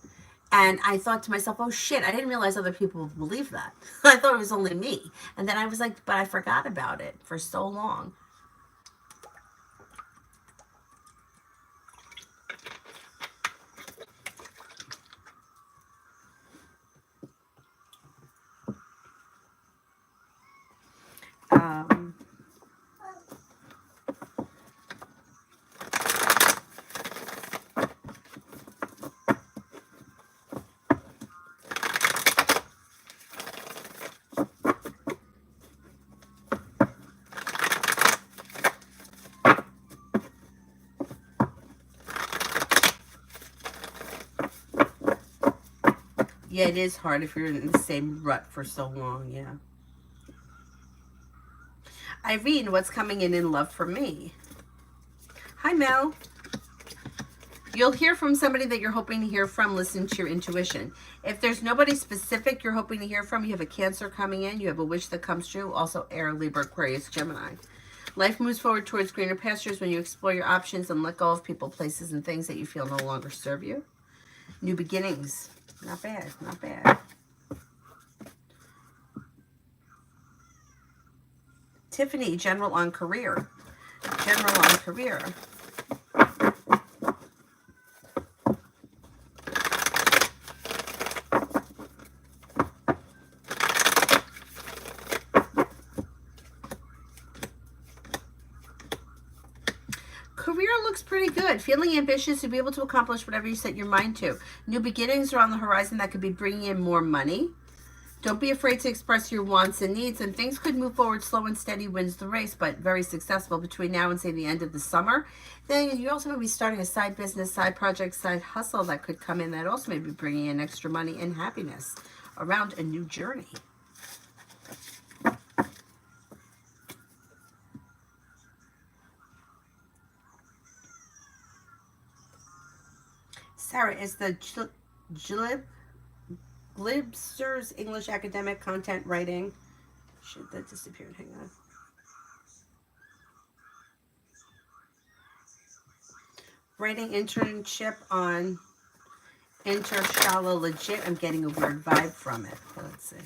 And I thought to myself, "Oh shit, I didn't realize other people believe that." I thought it was only me. And then I was like, but I forgot about it for so long. Um, yeah, it is hard if you're in the same rut for so long. Yeah. Irene, what's coming in love for me? Hi, Mel. You'll hear from somebody that you're hoping to hear from. Listen to your intuition. If there's nobody specific you're hoping to hear from, you have a Cancer coming in, you have a wish that comes true, also Air, Libra, Aquarius, Gemini. Life moves forward towards greener pastures when you explore your options and let go of people, places, and things that you feel no longer serve you. New beginnings. Not bad, not bad. Tiffany, general on career. General on career. Career looks pretty good. Feeling ambitious to be able to accomplish whatever you set your mind to. New beginnings are on the horizon that could be bringing in more money. Don't be afraid to express your wants and needs, and things could move forward. Slow and steady wins the race, but very successful between now and, say, the end of the summer. Then you also may be starting a side business, side project, side hustle that could come in that also may be bringing in extra money and happiness around a new journey. Sarah, is the Glibster's English academic content writing? Shit, that disappeared. Hang on. Writing internship on Intershala Legit. I'm getting a weird vibe from it. Let's see.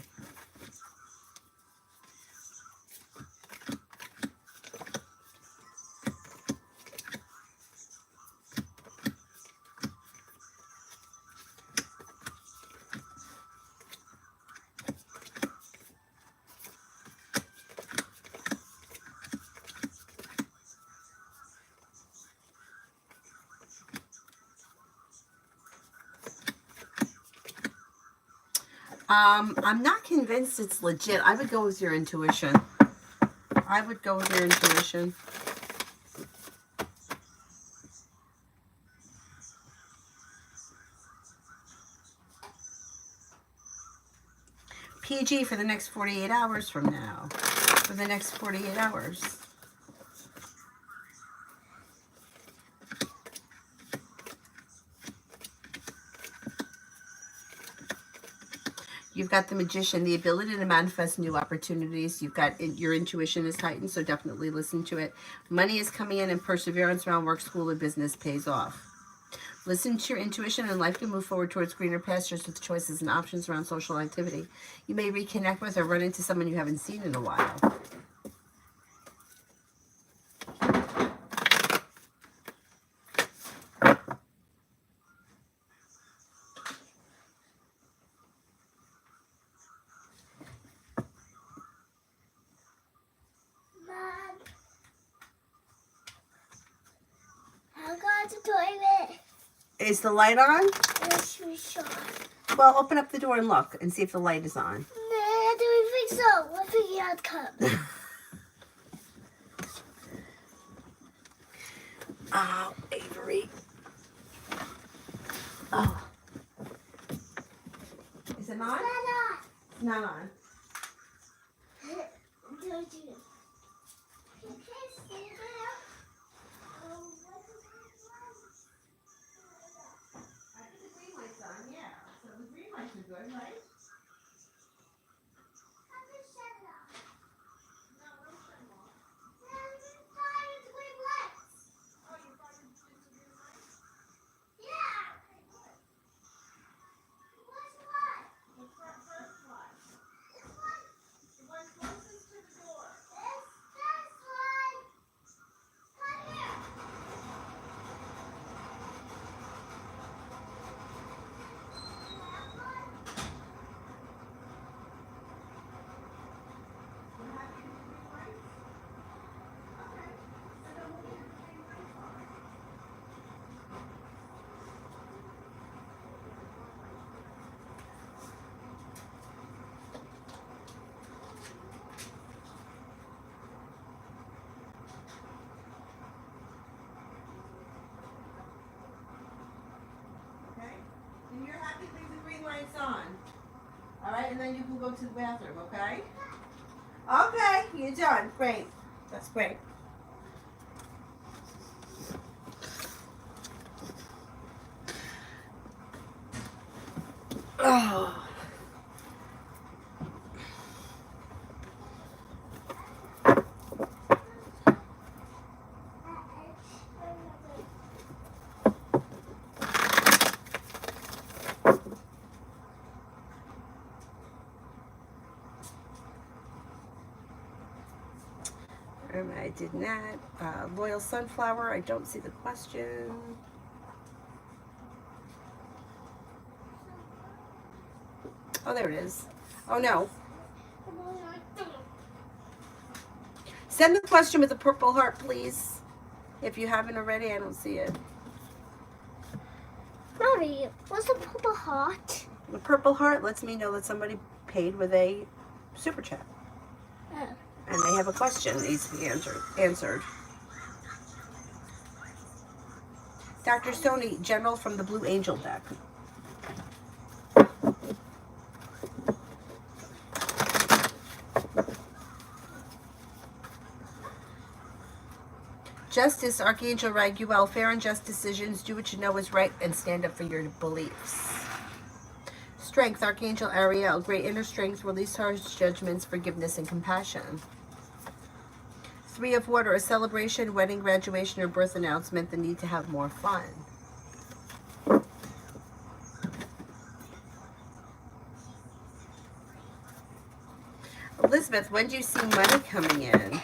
I'm not convinced it's legit. I would go with your intuition. I would go with your intuition. PG for the next 48 hours from now. For the next 48 hours. You've got the Magician, the ability to manifest new opportunities. You've got your intuition is heightened, so definitely listen to it. Money is coming in and perseverance around work, school, and business pays off. Listen to your intuition and life can move forward towards greener pastures with choices and options around social activity. You may reconnect with or run into someone you haven't seen in a while. The toilet. Is the light on? Yes, we saw. Well, open up the door and look and see if the light is on. No, I don't think so. I think it come. Oh, Avery. Oh. Is it on? It's not on. Don't you? You can't stand there. Good, right? lights on. All right, and then you can go to the bathroom, okay? Okay, you're done. Great. That's great. Oh. I did not. Loyal Sunflower, I don't see the question. Oh, there it is. Oh, no. Send the question with a purple heart, please. If you haven't already, I don't see it. Mommy, what's a purple heart? The purple heart lets me know that somebody paid with a super chat. Oh. And they have a question that needs to be answered. Dr. Sony, General from the Blue Angel deck. Justice, Archangel Raguel, fair and just decisions, do what you know is right, and stand up for your beliefs. Strength, Archangel Ariel, great inner strength, release harsh judgments, forgiveness, and compassion. Three of Water, a celebration, wedding, graduation, or birth announcement, the need to have more fun. Elizabeth, when do you see money coming in?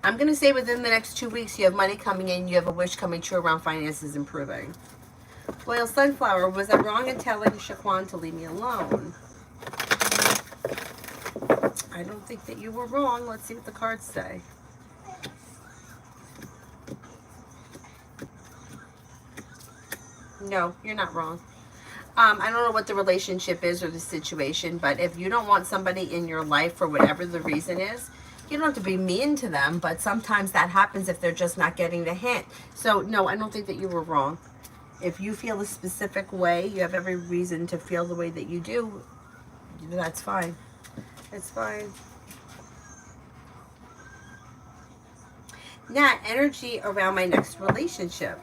I'm going to say within the next 2 weeks you have money coming in, you have a wish coming true around finances improving. Loyal Sunflower, was I wrong in telling Shaquan to leave me alone? I don't think that you were wrong. Let's see what the cards say. No, you're not wrong. I don't know what the relationship is or the situation, but if you don't want somebody in your life for whatever the reason is, you don't have to be mean to them, but sometimes that happens if they're just not getting the hint. So, no, I don't think that you were wrong. If you feel a specific way, you have every reason to feel the way that you do. That's fine. It's fine. Nat, energy around my next relationship.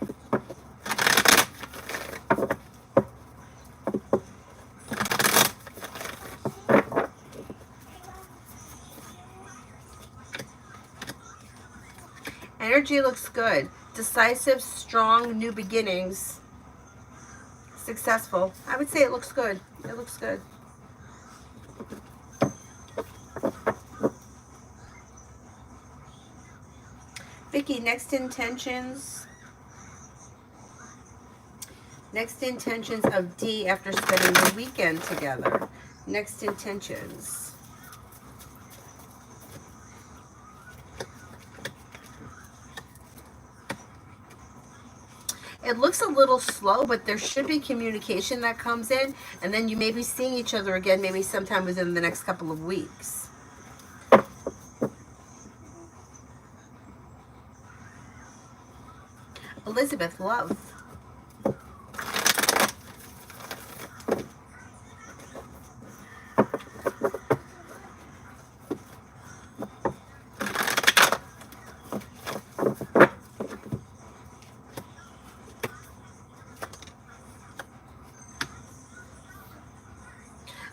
Energy looks good. Decisive, strong, new beginnings. Successful. I would say it looks good. It looks good. Vicky, next intentions. Next intentions of D after spending the weekend together. Next intentions. It looks a little slow, but there should be communication that comes in, and then you may be seeing each other again maybe sometime within the next couple of weeks. Elizabeth, love.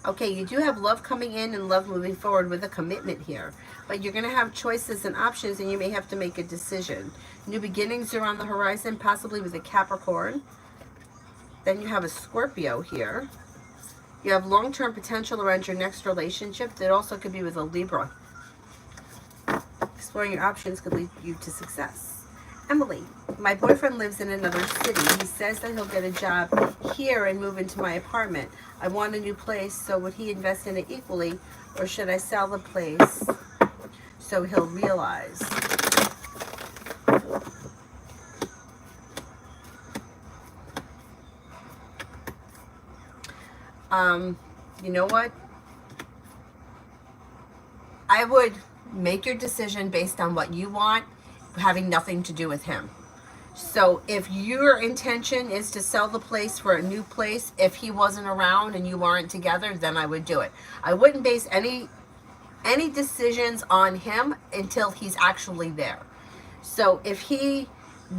Okay, you do have love coming in and love moving forward with a commitment here. But you're going to have choices and options, and you may have to make a decision. New beginnings are on the horizon, possibly with a Capricorn. Then you have a Scorpio here. You have long-term potential around your next relationship. That also could be with a Libra. Exploring your options could lead you to success. Emily, my boyfriend lives in another city. He says that he'll get a job here and move into my apartment. I want a new place, so would he invest in it equally, or should I sell the place so he'll realize? You know what? I would make your decision based on what you want having nothing to do with him. So if your intention is to sell the place for a new place, if he wasn't around and you aren't together, then I would do it. I wouldn't base any decisions on him until he's actually there. So if he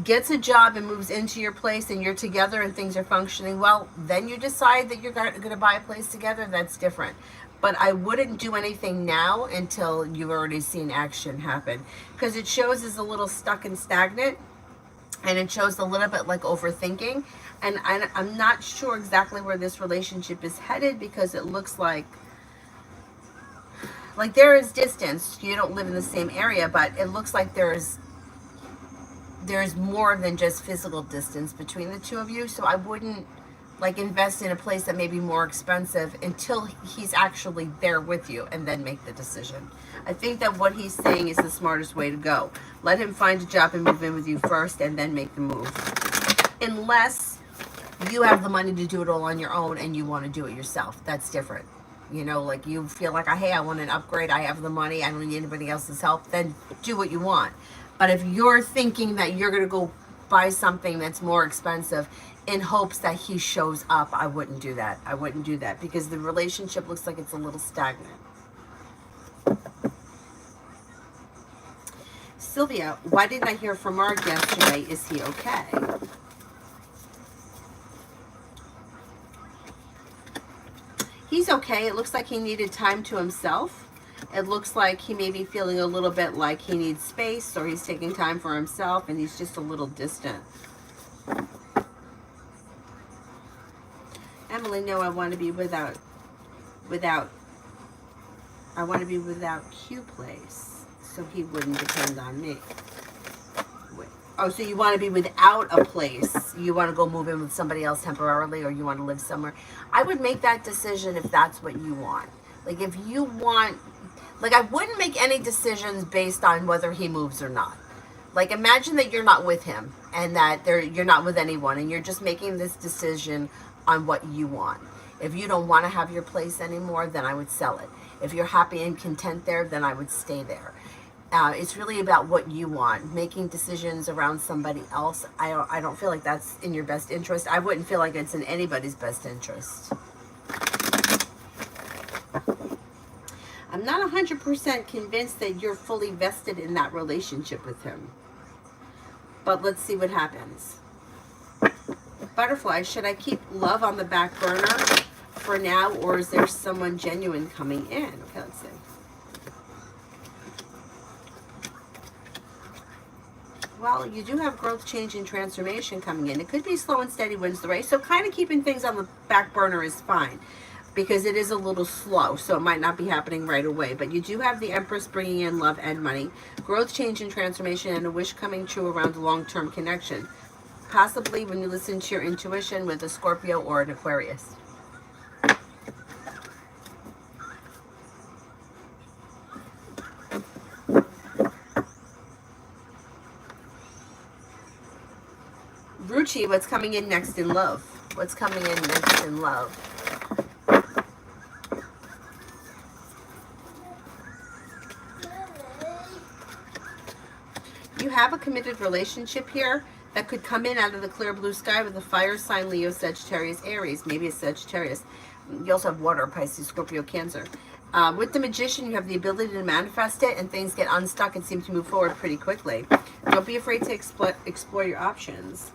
gets a job and moves into your place and you're together and things are functioning well, then you decide that you're going to buy a place together. That's different. But I wouldn't do anything now until you've already seen action happen, because it shows as a little stuck and stagnant, and it shows a little bit like overthinking. And I'm not sure exactly where this relationship is headed, because it looks like there is distance. You don't live in the same area, but it looks like there's more than just physical distance between the two of you. So I wouldn't invest in a place that may be more expensive until he's actually there with you, and then make the decision. I think that what he's saying is the smartest way to go. Let him find a job and move in with you first, and then make the move. Unless you have the money to do it all on your own and you want to do it yourself. That's different. You know, like you feel like, hey, I want an upgrade. I have the money. I don't need anybody else's help. Then do what you want. But if you're thinking that you're going to go buy something that's more expensive in hopes that he shows up, I wouldn't do that. I wouldn't do that, because the relationship looks like it's a little stagnant. Sylvia, why didn't I hear from Mark yesterday? Is he okay? He's okay. It looks like he needed time to himself. It looks like he may be feeling a little bit like he needs space, or he's taking time for himself, and he's just a little distant. Emily, no, I want to be without Q place, so he wouldn't depend on me. Wait. Oh, so you want to be without a place. You want to go move in with somebody else temporarily, or you want to live somewhere. I would make that decision if that's what you want. Like, if you want, I wouldn't make any decisions based on whether he moves or not. Like, imagine that you're not with him, and that you're not with anyone, and you're just making this decision on what you want. If you don't want to have your place anymore, then I would sell it. If you're happy and content there, then I would stay there. It's really about what you want. Making decisions around somebody else, I don't feel like that's in your best interest. I wouldn't feel like it's in anybody's best interest. I'm not 100% convinced that you're fully vested in that relationship with him. But let's see what happens. Butterfly, should I keep love on the back burner for now, or is there someone genuine coming in? Okay, let's see. Well, you do have growth, change, and transformation coming in. It could be slow and steady wins the race. So kind of keeping things on the back burner is fine, because it is a little slow, so it might not be happening right away. But you do have the Empress bringing in love and money, growth, change, and transformation, and a wish coming true around a long-term connection. Possibly when you listen to your intuition with a Scorpio or an Aquarius. Ruchi, what's coming in next in love? What's coming in next in love? You have a committed relationship here that could come in out of the clear blue sky with a fire sign, Leo, Sagittarius, Aries. Maybe it's Sagittarius. You also have water, Pisces, Scorpio, Cancer. With the Magician, you have the ability to manifest it, and things get unstuck and seem to move forward pretty quickly. Don't be afraid to explore your options.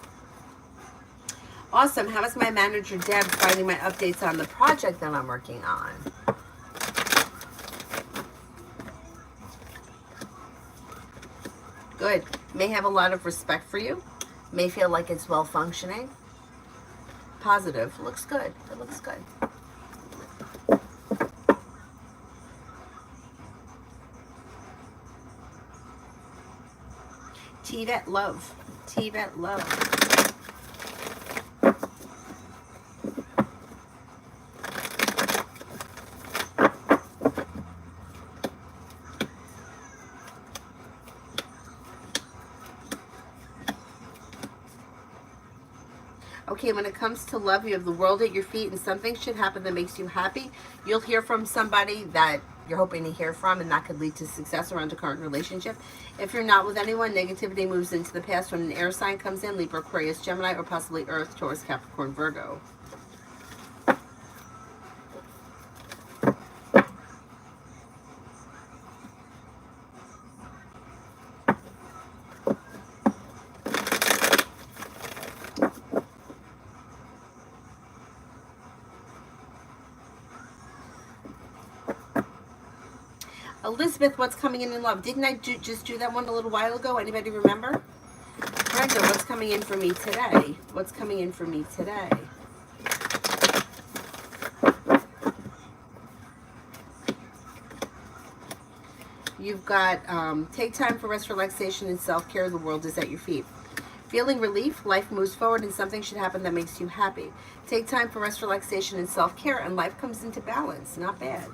Awesome. How is my manager, Deb, finding my updates on the project that I'm working on? Good. May have a lot of respect for you. May feel like it's well functioning. Positive. Looks good. It looks good. T-Vet love. T-Vet love. Okay, when it comes to love, you have the world at your feet, and something should happen that makes you happy. You'll hear from somebody that you're hoping to hear from, and that could lead to success around a current relationship. If you're not with anyone, negativity moves into the past when an air sign comes in, Libra, Aquarius, Gemini, or possibly Earth, Taurus, Capricorn, Virgo. Elizabeth, what's coming in love? Didn't I just do that one a little while ago? Anybody remember? Brenda, what's coming in for me today? What's coming in for me today? You've got take time for rest, relaxation, and self-care. The world is at your feet. Feeling relief, life moves forward, and something should happen that makes you happy. Take time for rest, relaxation, and self-care, and life comes into balance. Not bad.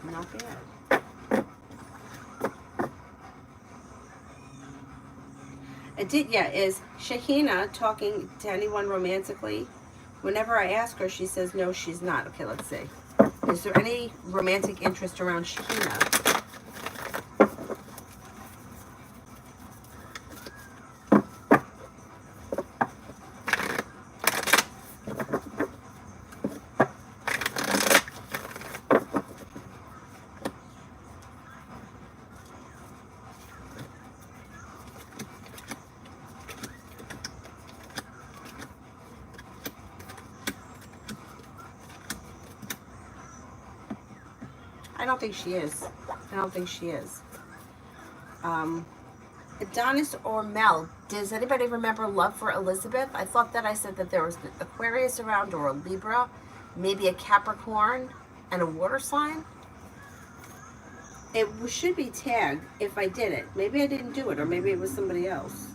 Not bad. Aditya, is Shahina talking to anyone romantically? Whenever I ask her, she says no, she's not. Okay, let's see. Is there any romantic interest around Shahina? I don't think she is. I don't think she is. Adonis or Mel, does anybody remember love for Elizabeth? I thought that I said that there was an Aquarius around, or a Libra, maybe a Capricorn, and a water sign. It should be tagged if I did it. Maybe I didn't do it, or maybe it was somebody else.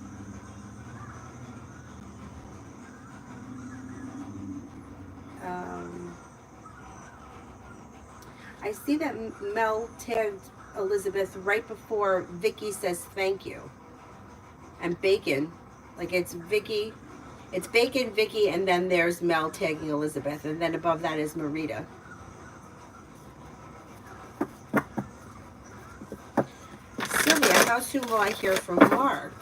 I see that Mel tagged Elizabeth right before Vicky says thank you. And Bacon, like it's Vicky, it's Bacon, Vicky, and then there's Mel tagging Elizabeth, and then above that is Marita. Sylvia, how soon will I hear from Mark?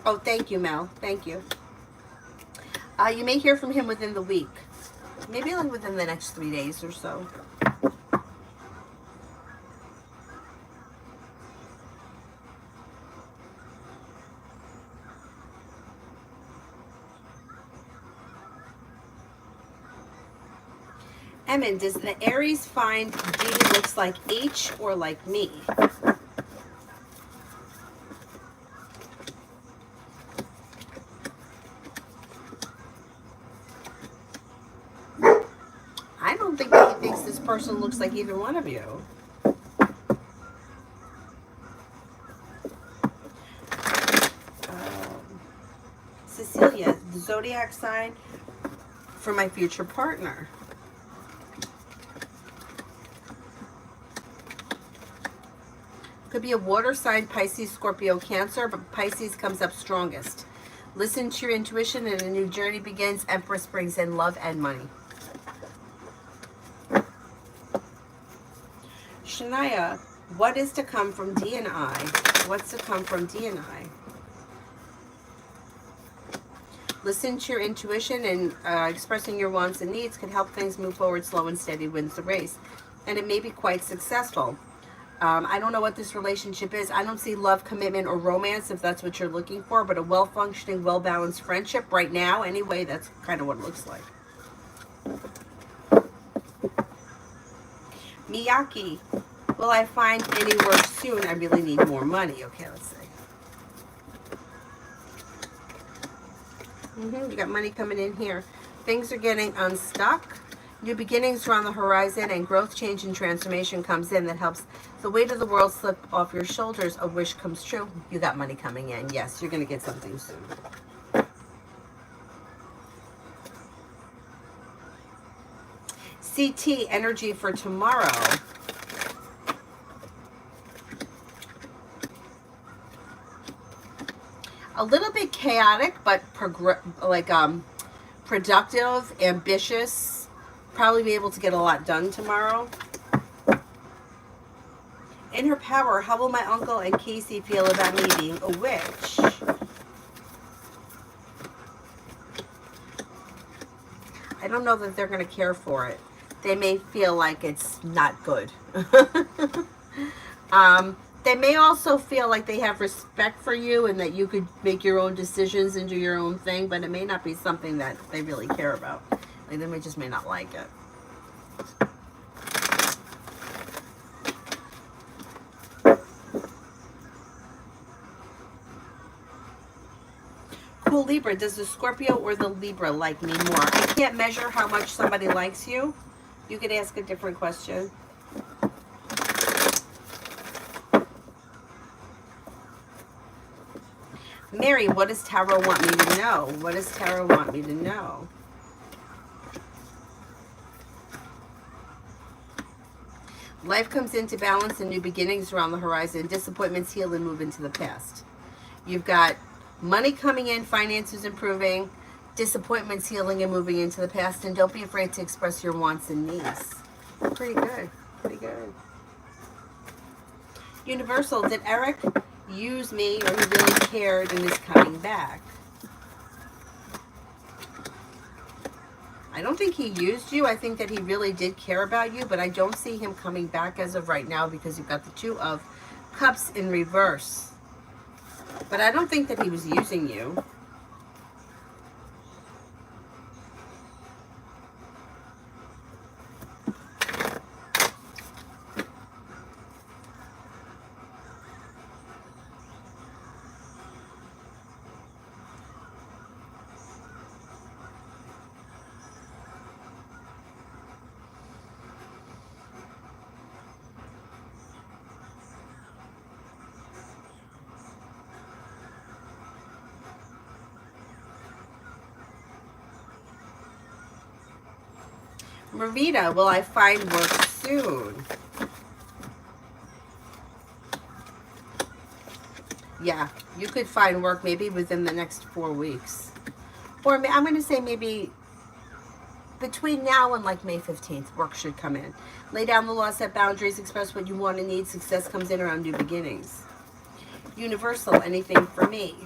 Oh, thank you, Mel. Thank you. You may hear from him within the week. Maybe like within the next 3 days or so. Emin, does the Aries find D looks like H or like me? I don't think that he thinks this person looks like either one of you. Cecilia, the zodiac sign for my future partner. Could be a water sign, Pisces, Scorpio, Cancer, but Pisces comes up strongest. Listen to your intuition and a new journey begins. Empress brings in love and money. Shania, what is to come from D and I? What's to come from D and I? Listen to your intuition, and expressing your wants and needs can help things move forward. Slow and steady wins the race. And it may be quite successful. I don't know what this relationship is. I don't see love, commitment, or romance, if that's what you're looking for, but a well-functioning, well-balanced friendship right now. Anyway, that's kind of what it looks like. Miyaki, will I find any work soon? I really need more money. Okay, let's see. You got money coming in here. Things are getting unstuck. New beginnings are on the horizon, and growth, change, and transformation comes in that helps the weight of the world slip off your shoulders. A wish comes true. You got money coming in. Yes, you're going to get something soon. CT, energy for tomorrow. A little bit chaotic, but productive, ambitious. Probably be able to get a lot done tomorrow. In her power, how will my uncle and Casey feel about me being a witch? I don't know that they're going to care for it. They may feel like it's not good. They may also feel like they have respect for you and that you could make your own decisions and do your own thing, but it may not be something that they really care about. Like they just may not like it. Cool Libra, does the Scorpio or the Libra like me more? I can't measure how much somebody likes you. You could ask a different question. Mary, what does Tarot want me to know? What does Tarot want me to know? Life comes into balance and new beginnings around the horizon. Disappointments heal and move into the past. You've got money coming in, finances improving, disappointments healing and moving into the past. And don't be afraid to express your wants and needs. Pretty good. Pretty good. Universal, did Eric use me or he really cared and is coming back? I don't think he used you. I think that he really did care about you, but I don't see him coming back as of right now because you've got the Two of Cups in reverse. But I don't think that he was using you. Marita, will I find work soon? Yeah, you could find work maybe within the next 4 weeks. Or I'm going to say maybe between now and like May 15th, work should come in. Lay down the law, set boundaries, express what you want and need. Success comes in around new beginnings. Universal, anything for me?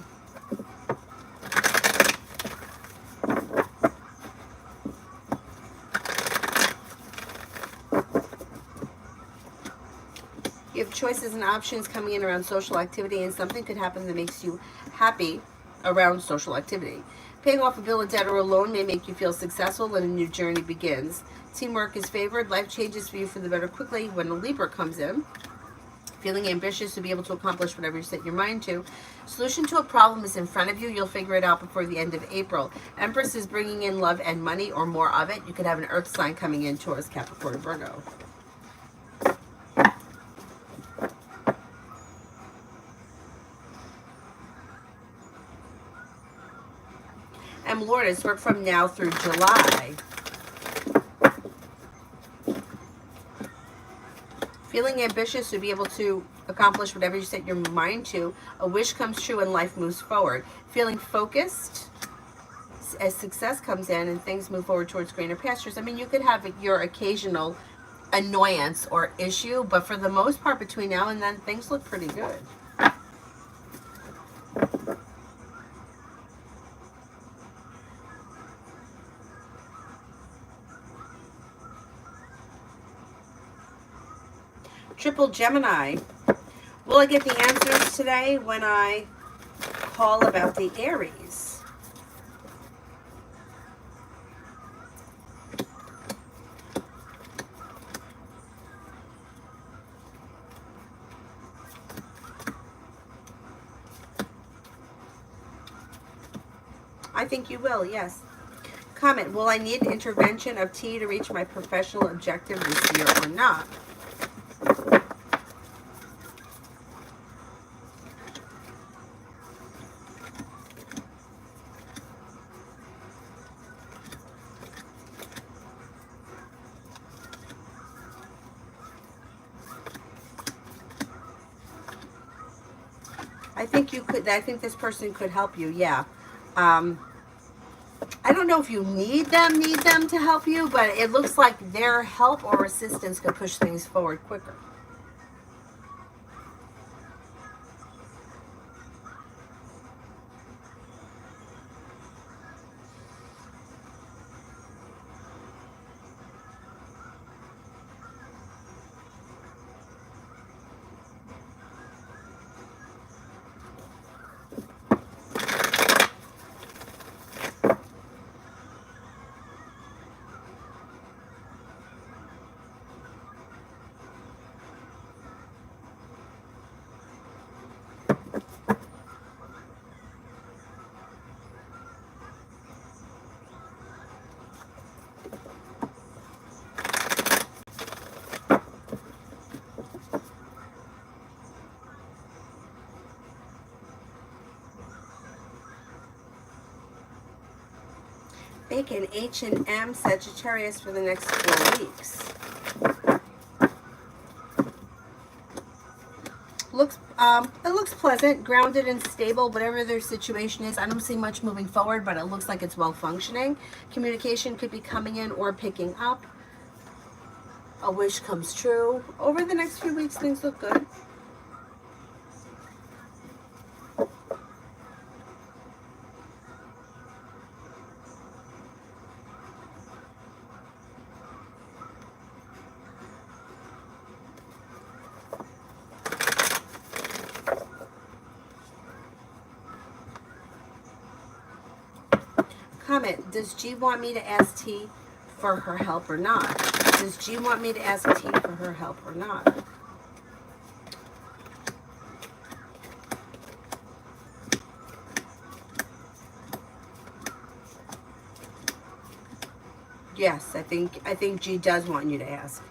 You have choices and options coming in around social activity, and something could happen that makes you happy around social activity. Paying off a bill, a debt, or a loan may make you feel successful and a new journey begins. Teamwork is favored. Life changes for you for the better quickly when a Libra comes in. Feeling ambitious to be able to accomplish whatever you set your mind to. Solution to a problem is in front of you. You'll figure it out before the end of April. Empress is bringing in love and money or more of it. You could have an earth sign coming in, Taurus, Capricorn, Virgo. And Lourdes, work from now through July. Feeling ambitious to be able to accomplish whatever you set your mind to. A wish comes true and life moves forward. Feeling focused as success comes in and things move forward towards greener pastures. I mean, you could have your occasional annoyance or issue, but for the most part between now and then, things look pretty good. Triple Gemini. Will I get the answers today when I call about the Aries? I think you will, yes. Comment, will I need intervention of T to reach my professional objective this year or not? I think you could. I think this person could help you. Yeah. I don't know if you need them to help you, but it looks like their help or assistance could push things forward quicker. Bacon, H&M, Sagittarius for the next 4 weeks. It looks pleasant, grounded and stable, whatever their situation is. I don't see much moving forward, but it looks like it's well functioning. Communication could be coming in or picking up. A wish comes true. Over the next few weeks, things look good. Comment, does G want me to ask T for her help or not? Does G want me to ask T for her help or not? Yes, I think G does want you to ask.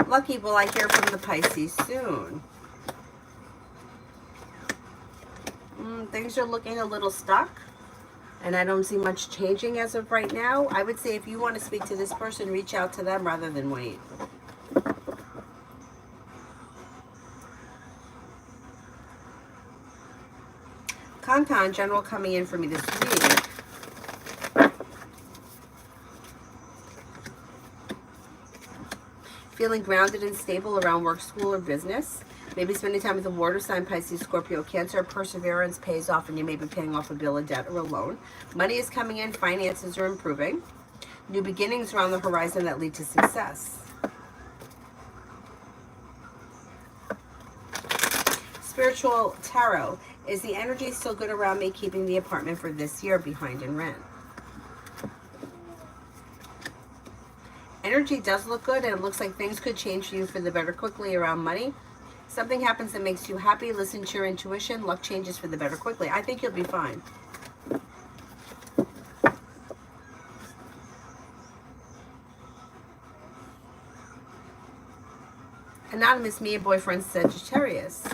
Lucky, will I hear from the Pisces soon? Things are looking a little stuck, and I don't see much changing as of right now. I would say if you want to speak to this person, reach out to them rather than wait. Con, general coming in for me this week. Feeling grounded and stable around work, school, or business. Maybe spending time with a water sign, Pisces, Scorpio, Cancer. Perseverance pays off, and you may be paying off a bill, a debt, or a loan. Money is coming in. Finances are improving. New beginnings are on the horizon that lead to success. Spiritual tarot. Is the energy still good around me, keeping the apartment for this year behind in rent? Energy does look good, and it looks like things could change for you for the better quickly around money. Something happens that makes you happy. Listen to your intuition. Luck changes for the better quickly. I think you'll be fine. Anonymous, me and boyfriend Sagittarius.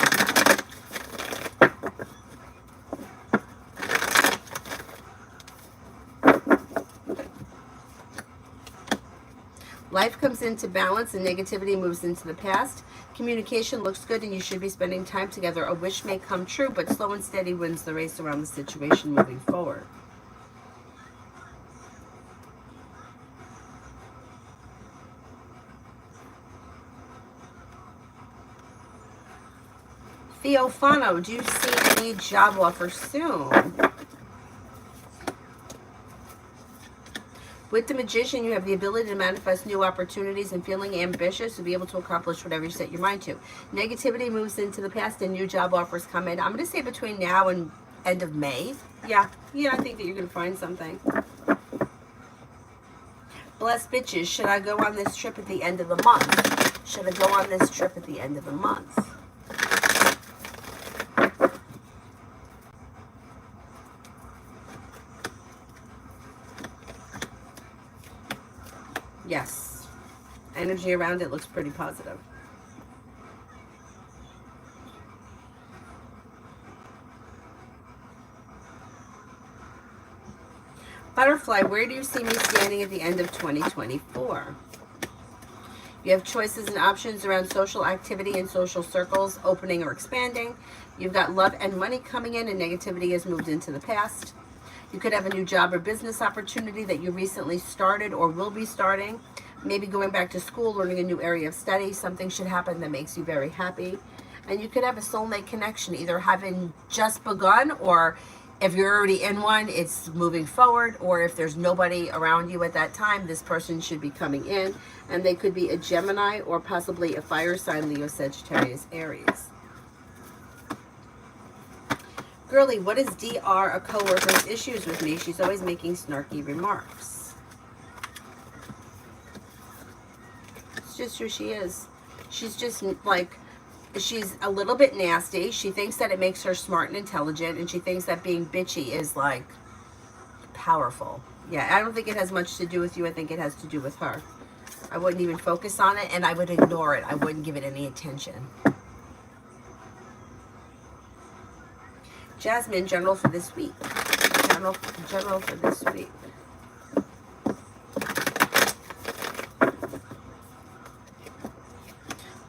Life comes into balance and negativity moves into the past. Communication looks good and you should be spending time together. A wish may come true, but slow and steady wins the race around the situation moving forward. Theophano, do you see any job offers soon? With the Magician, you have the ability to manifest new opportunities and feeling ambitious to be able to accomplish whatever you set your mind to. Negativity moves into the past and new job offers come in. I'm going to say between now and end of May. Yeah, I think that you're going to find something. Blessed bitches, should I go on this trip at the end of the month? Should I go on this trip at the end of the month? Yes. Energy around it looks pretty positive. Butterfly, where do you see me standing at the end of 2024? You have choices and options around social activity and social circles, opening or expanding. You've got love and money coming in, and negativity has moved into the past. You could have a new job or business opportunity that you recently started or will be starting. Maybe going back to school, learning a new area of study. Something should happen that makes you very happy. And you could have a soulmate connection, either having just begun, or if you're already in one, it's moving forward, or if there's nobody around you at that time, this person should be coming in. And they could be a Gemini or possibly a fire sign, Leo, Sagittarius, Aries. Girly, what is DR, a coworker's issues with me? She's always making snarky remarks. It's just who she is. She's just like, she's a little bit nasty. She thinks that it makes her smart and intelligent, and she thinks that being bitchy is like powerful. Yeah, I don't think it has much to do with you. I think it has to do with her. I wouldn't even focus on it, and I would ignore it. I wouldn't give it any attention. Jasmine, general for this week. General for this week.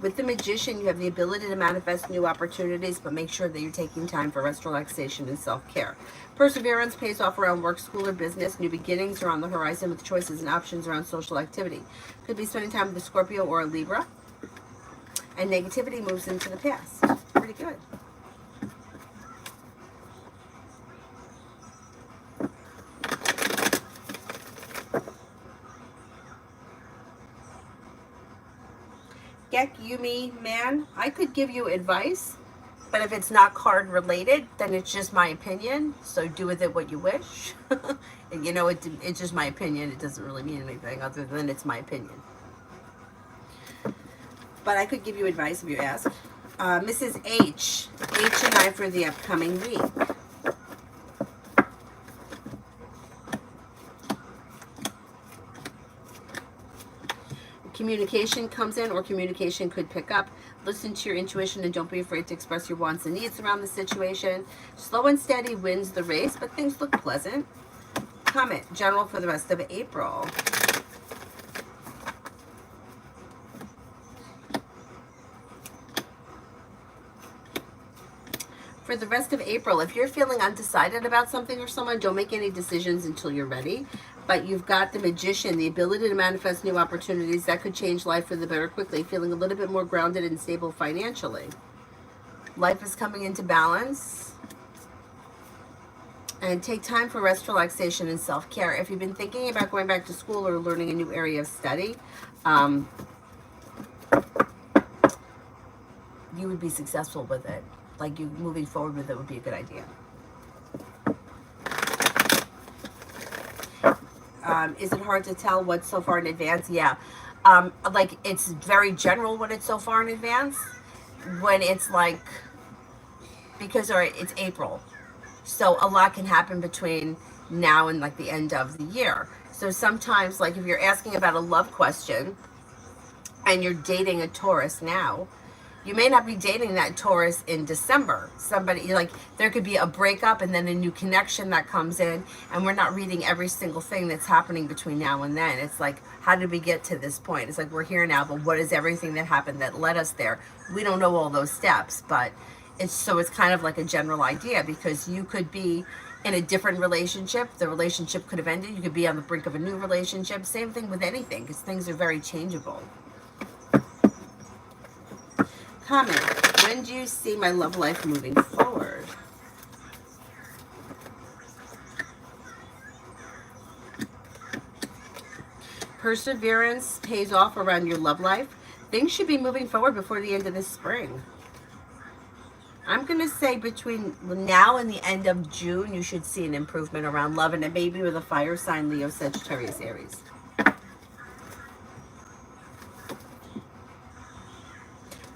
With the Magician, you have the ability to manifest new opportunities, but make sure that you're taking time for rest, relaxation, and self-care. Perseverance pays off around work, school, or business. New beginnings are on the horizon with choices and options around social activity. Could be spending time with a Scorpio or a Libra. And negativity moves into the past. Pretty good. Gek Yumi Man, I could give you advice, but if it's not card related, then it's just my opinion. So do with it what you wish. And you know, it's just my opinion. It doesn't really mean anything other than it's my opinion. But I could give you advice if you ask. Mrs. H and I for the upcoming week. Communication comes in, or communication could pick up. Listen to your intuition and don't be afraid to express your wants and needs around the situation. Slow and steady wins the race, but things look pleasant. Comment, general for the rest of April. For the rest of April, if you're feeling undecided about something or someone, don't make any decisions until you're ready. But you've got the Magician, the ability to manifest new opportunities that could change life for the better quickly, feeling a little bit more grounded and stable financially. Life is coming into balance. And take time for rest, relaxation, and self-care. If you've been thinking about going back to school or learning a new area of study, you would be successful with it. Like, you moving forward with it would be a good idea. Is it hard to tell what's so far in advance? Yeah. Like, it's very general when it's so far in advance. When it's like, because it's April. So a lot can happen between now and like the end of the year. So sometimes, like, if you're asking about a love question and you're dating a Taurus now, you may not be dating that Taurus in December. Somebody, like, there could be a breakup and then a new connection that comes in, and we're not reading every single thing that's happening between now and then. It's like, how did we get to this point? It's like, we're here now, but what is everything that happened that led us there? We don't know all those steps, but it's kind of like a general idea, because you could be in a different relationship. The relationship could have ended. You could be on the brink of a new relationship. Same thing with anything, because things are very changeable. Comment, when do you see my love life moving forward? Perseverance pays off around your love life. Things should be moving forward before the end of this spring. I'm going to say between now and the end of June, you should see an improvement around love, and it may be with a fire sign, Leo, Sagittarius, Aries.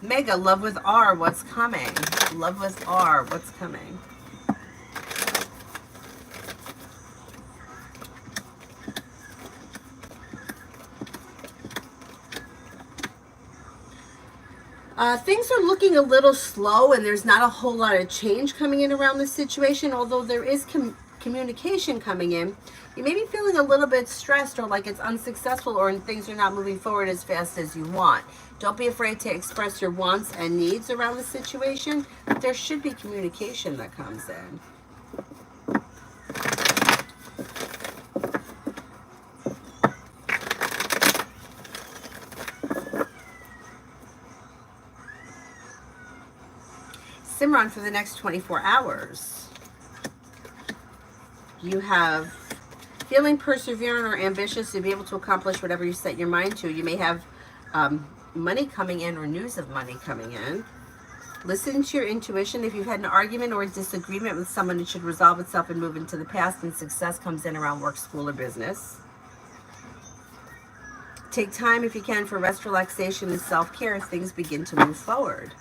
Mega, love with R, what's coming? Love with R, what's coming? Things are looking a little slow, and there's not a whole lot of change coming in around this situation, although there is communication coming in. You may be feeling a little bit stressed or like it's unsuccessful or things are not moving forward as fast as you want. Don't be afraid to express your wants and needs around the situation. There should be communication that comes in. Simran, for the next 24 hours, you have feeling perseverant or ambitious to be able to accomplish whatever you set your mind to. You may have money coming in or news of money coming in. Listen to your intuition. If you've had an argument or a disagreement with someone, it should resolve itself and move into the past, and success comes in around work, school, or business. Take time, if you can, for rest, relaxation, and self-care as things begin to move forward.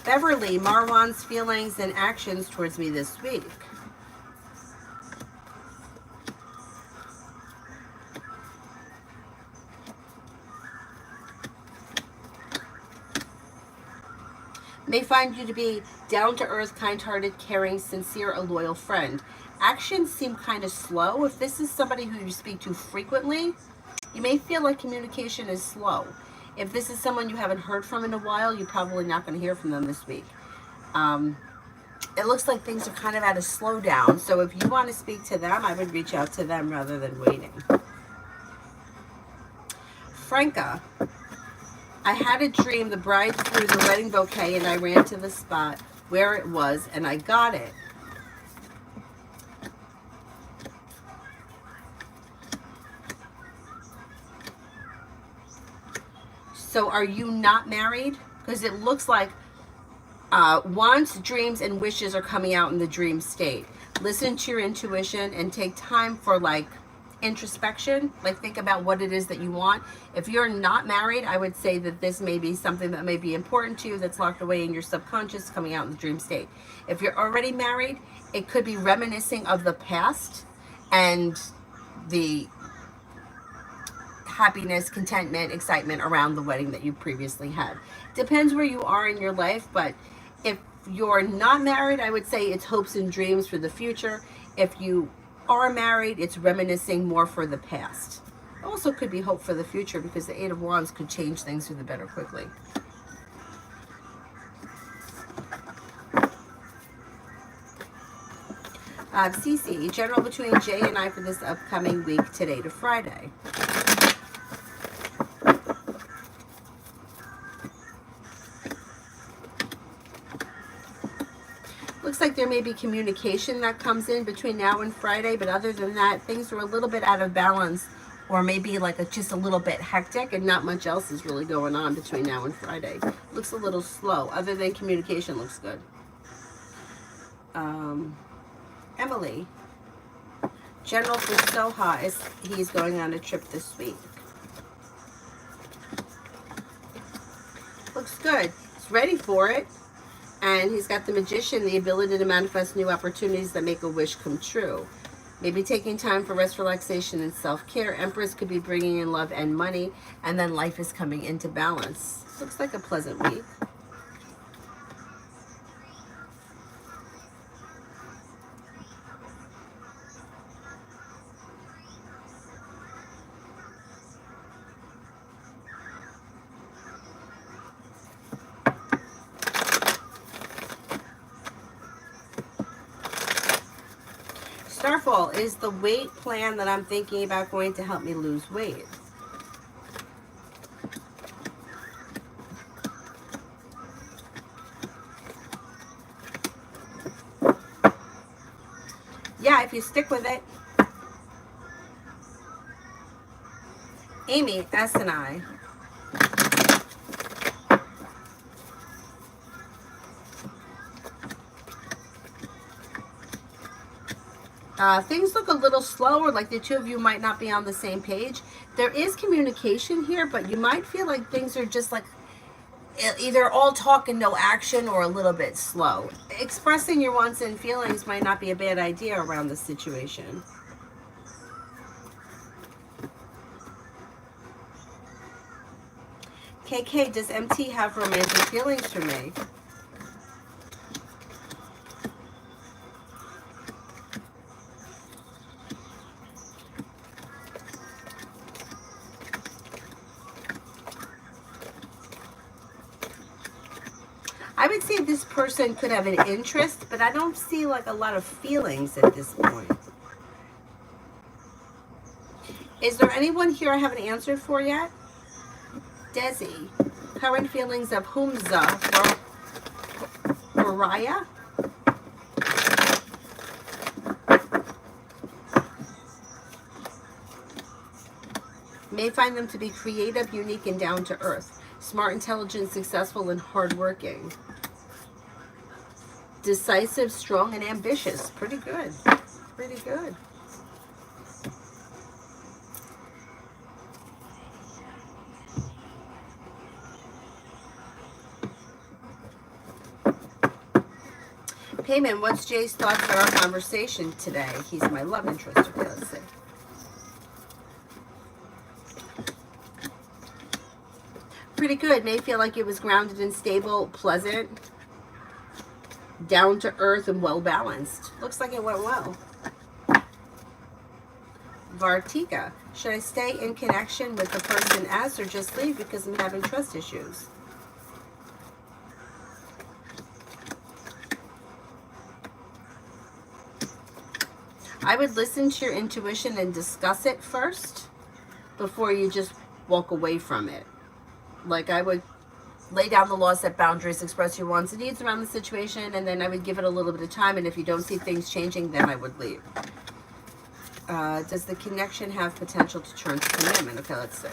Beverly, Marwan's feelings and actions towards me this week. May find you to be down-to-earth, kind-hearted, caring, sincere, a loyal friend. Actions seem kind of slow. If this is somebody who you speak to frequently, you may feel like communication is slow. If this is someone you haven't heard from in a while, you're probably not going to hear from them this week. It looks like things are kind of at a slowdown. So if you want to speak to them, I would reach out to them rather than waiting. Franca, I had a dream the bride threw the wedding bouquet and I ran to the spot where it was and I got it. So are you not married? Because it looks like wants, dreams, and wishes are coming out in the dream state. Listen to your intuition and take time for like introspection. Like think about what it is that you want. If you're not married, I would say that this may be something that may be important to you that's locked away in your subconscious coming out in the dream state. If you're already married, it could be reminiscing of the past and the happiness, contentment, excitement around the wedding that you previously had. Depends where you are in your life, but if you're not married, I would say it's hopes and dreams for the future. If you are married, it's reminiscing more for the past. Also could be hope for the future because the Eight of Wands could change things for the better quickly. Cece, general between Jay and I for this upcoming week, today to Friday. Looks like there may be communication that comes in between now and Friday, but other than that, things are a little bit out of balance or maybe like just a little bit hectic and not much else is really going on between now and Friday. Looks a little slow. Other than communication looks good. Emily, general for Soha, he's going on a trip this week. Looks good. He's ready for it. And he's got the Magician, the ability to manifest new opportunities that make a wish come true. Maybe taking time for rest, relaxation, and self-care. Empress could be bringing in love and money. And then life is coming into balance. Looks like a pleasant week. Starfall, is the weight plan that I'm thinking about going to help me lose weight? Yeah, if you stick with it. Amy, S and I. Things look a little slower, like the two of you might not be on the same page. There is communication here, but you might feel like things are just like either all talk and no action or a little bit slow. Expressing your wants and feelings might not be a bad idea around this situation. KK, does MT have romantic feelings for me? I would say this person could have an interest, but I don't see like a lot of feelings at this point. Is there anyone here I haven't answered for yet? Desi, current feelings of Humza for Raya? May find them to be creative, unique, and down to earth. Smart, intelligent, successful, and hardworking. Decisive, strong, and ambitious. Pretty good. Pretty good. Payman, what's Jay's thoughts on our conversation today? He's my love interest. Okay, let's see. Pretty good. May feel like it was grounded and stable, pleasant, down to earth, and well balanced. Looks like it went well. Vartika, should I stay in connection with the person as or just leave because I'm having trust issues? I would listen to your intuition and discuss it first before you just walk away from it. Like I would lay down the law, set boundaries, express your wants and needs around the situation, and then I would give it a little bit of time, and if you don't see things changing, then I would leave. Does the connection have potential to turn to commitment? Okay, let's see.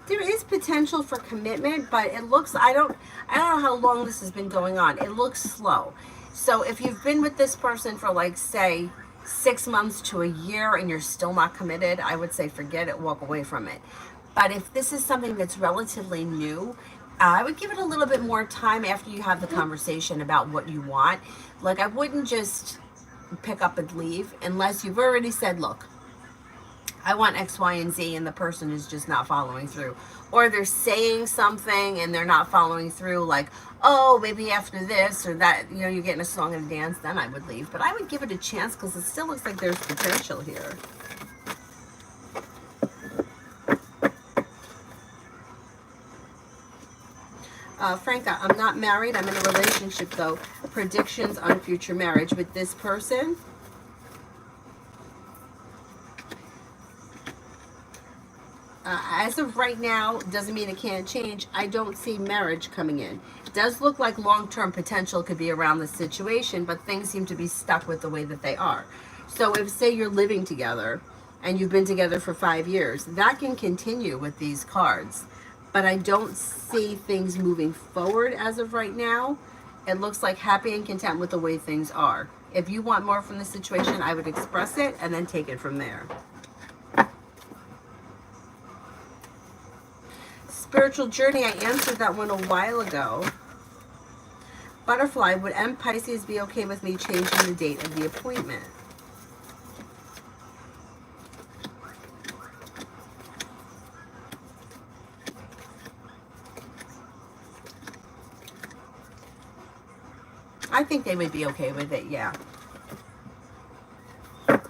There is potential for commitment, but it looks, I don't know how long this has been going on. It looks slow. So if you've been with this person for like, say, 6 months to a year and you're still not committed, I would say forget it, walk away from it. But if this is something that's relatively new, I would give it a little bit more time after you have the conversation about what you want. Like I wouldn't just pick up and leave unless you've already said, look, I want X, Y, and Z, and the person is just not following through. Or they're saying something and they're not following through, like, oh, maybe after this or that, you know, you're getting a song and a dance, then I would leave. But I would give it a chance because it still looks like there's potential here. Franca, I'm not married. I'm in a relationship, though. Predictions on future marriage with this person. As of right now, doesn't mean it can't change. I don't see marriage coming in. It does look like long-term potential could be around the situation, but things seem to be stuck with the way that they are. So if, say, you're living together and you've been together for 5 years, that can continue with these cards. But I don't see things moving forward as of right now. It looks like happy and content with the way things are. If you want more from the situation, I would express it and then take it from there. Spiritual journey, I answered that one a while ago. Butterfly, would M Pisces be okay with me changing the date of the appointment? I think they would be okay with it, yeah.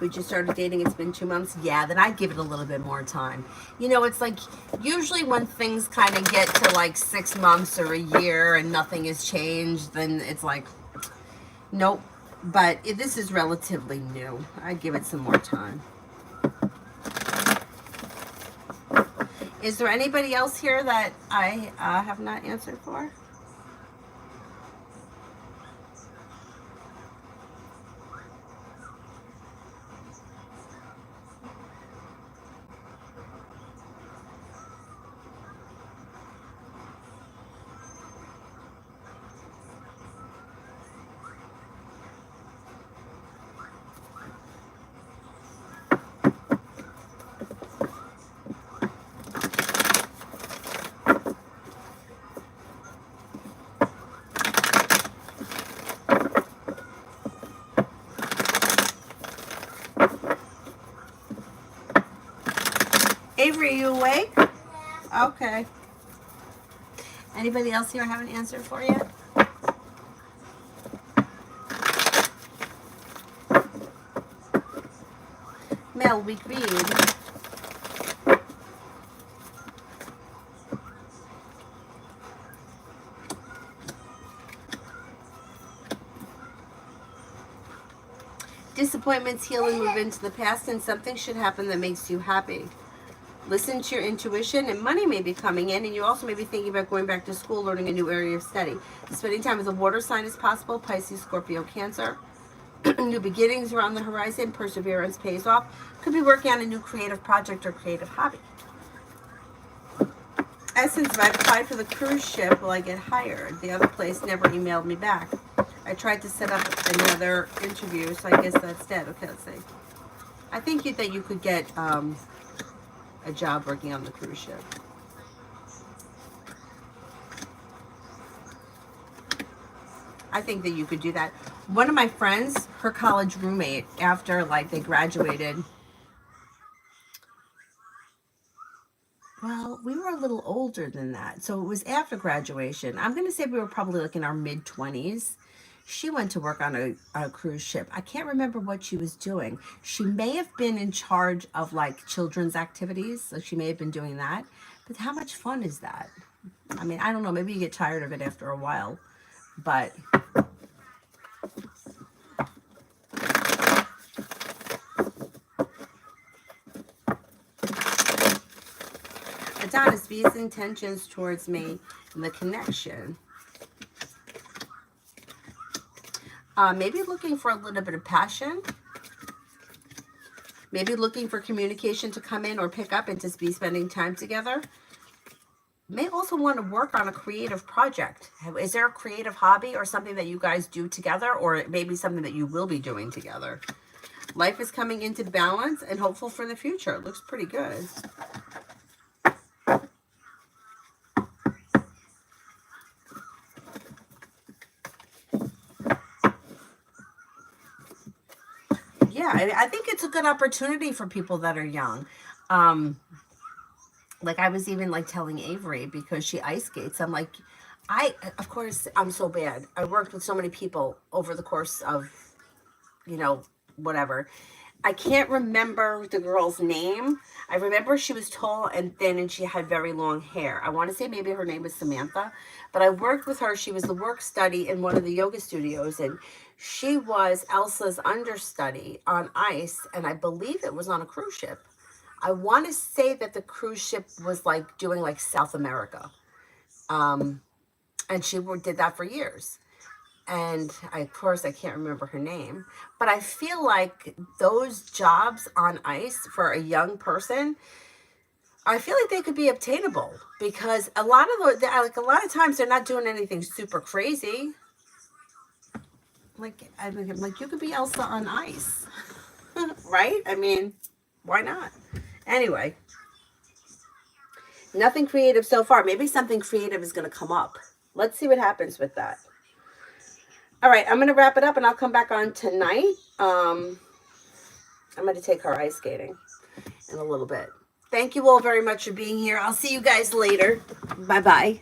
We just started dating, it's been 2 months. Yeah, then I'd give it a little bit more time. You know, it's like usually when things kind of get to like 6 months or a year and nothing has changed, then it's like, nope. But this is relatively new. I'd give it some more time. Is there anybody else here that I have not answered for? Avery, are you awake? Okay. Anybody else here have an answer for you? Mel, we read. Disappointments heal and move into the past, and something should happen that makes you happy. Listen to your intuition, and money may be coming in, and you also may be thinking about going back to school, learning a new area of study. Spending time with a water sign is possible, Pisces, Scorpio, Cancer. New beginnings are on the horizon, perseverance pays off. Could be working on a new creative project or creative hobby. Essence, if I applied for the cruise ship, will I get hired? The other place never emailed me back. I tried to set up another interview, so I guess that's dead. Okay, let's see. I think that you could get a job working on the cruise ship. I think that you could do that. One of my friends, her college roommate, after like they graduated, well, we were a little older than that. So it was after graduation. I'm going to say we were probably like in our mid-20s. She went to work on a cruise ship. I can't remember what she was doing. She may have been in charge of like children's activities. So she may have been doing that. But how much fun is that? I mean, I don't know. Maybe you get tired of it after a while. But Adonis, these intentions towards me and the connection. Maybe looking for a little bit of passion. Maybe looking for communication to come in or pick up and just be spending time together. May also want to work on a creative project. Is there a creative hobby or something that you guys do together, or maybe something that you will be doing together? Life is coming into balance and hopeful for the future. It looks pretty good. Yeah, I think it's a good opportunity for people that are young. Like I was even like telling Avery, because she ice skates. I'm like, of course, I'm so bad. I worked with so many people over the course of, whatever. I can't remember the girl's name. I remember she was tall and thin and she had very long hair. I want to say maybe her name was Samantha, but I worked with her. She was the work study in one of the yoga studios, and she was Elsa's understudy on ice, and I believe it was on a cruise ship. I want to say that the cruise ship was like doing like South America. And she did that for years. And of course, I can't remember her name, but I feel like those jobs on ice for a young person, I feel like they could be obtainable, because a lot of times they're not doing anything super crazy. Like you could be Elsa on ice, right? I mean, why not? Anyway, nothing creative so far. Maybe something creative is going to come up. Let's see what happens with that. All right, I'm going to wrap it up and I'll come back on tonight. I'm going to take her ice skating in a little bit. Thank you all very much for being here. I'll see you guys later. Bye-bye.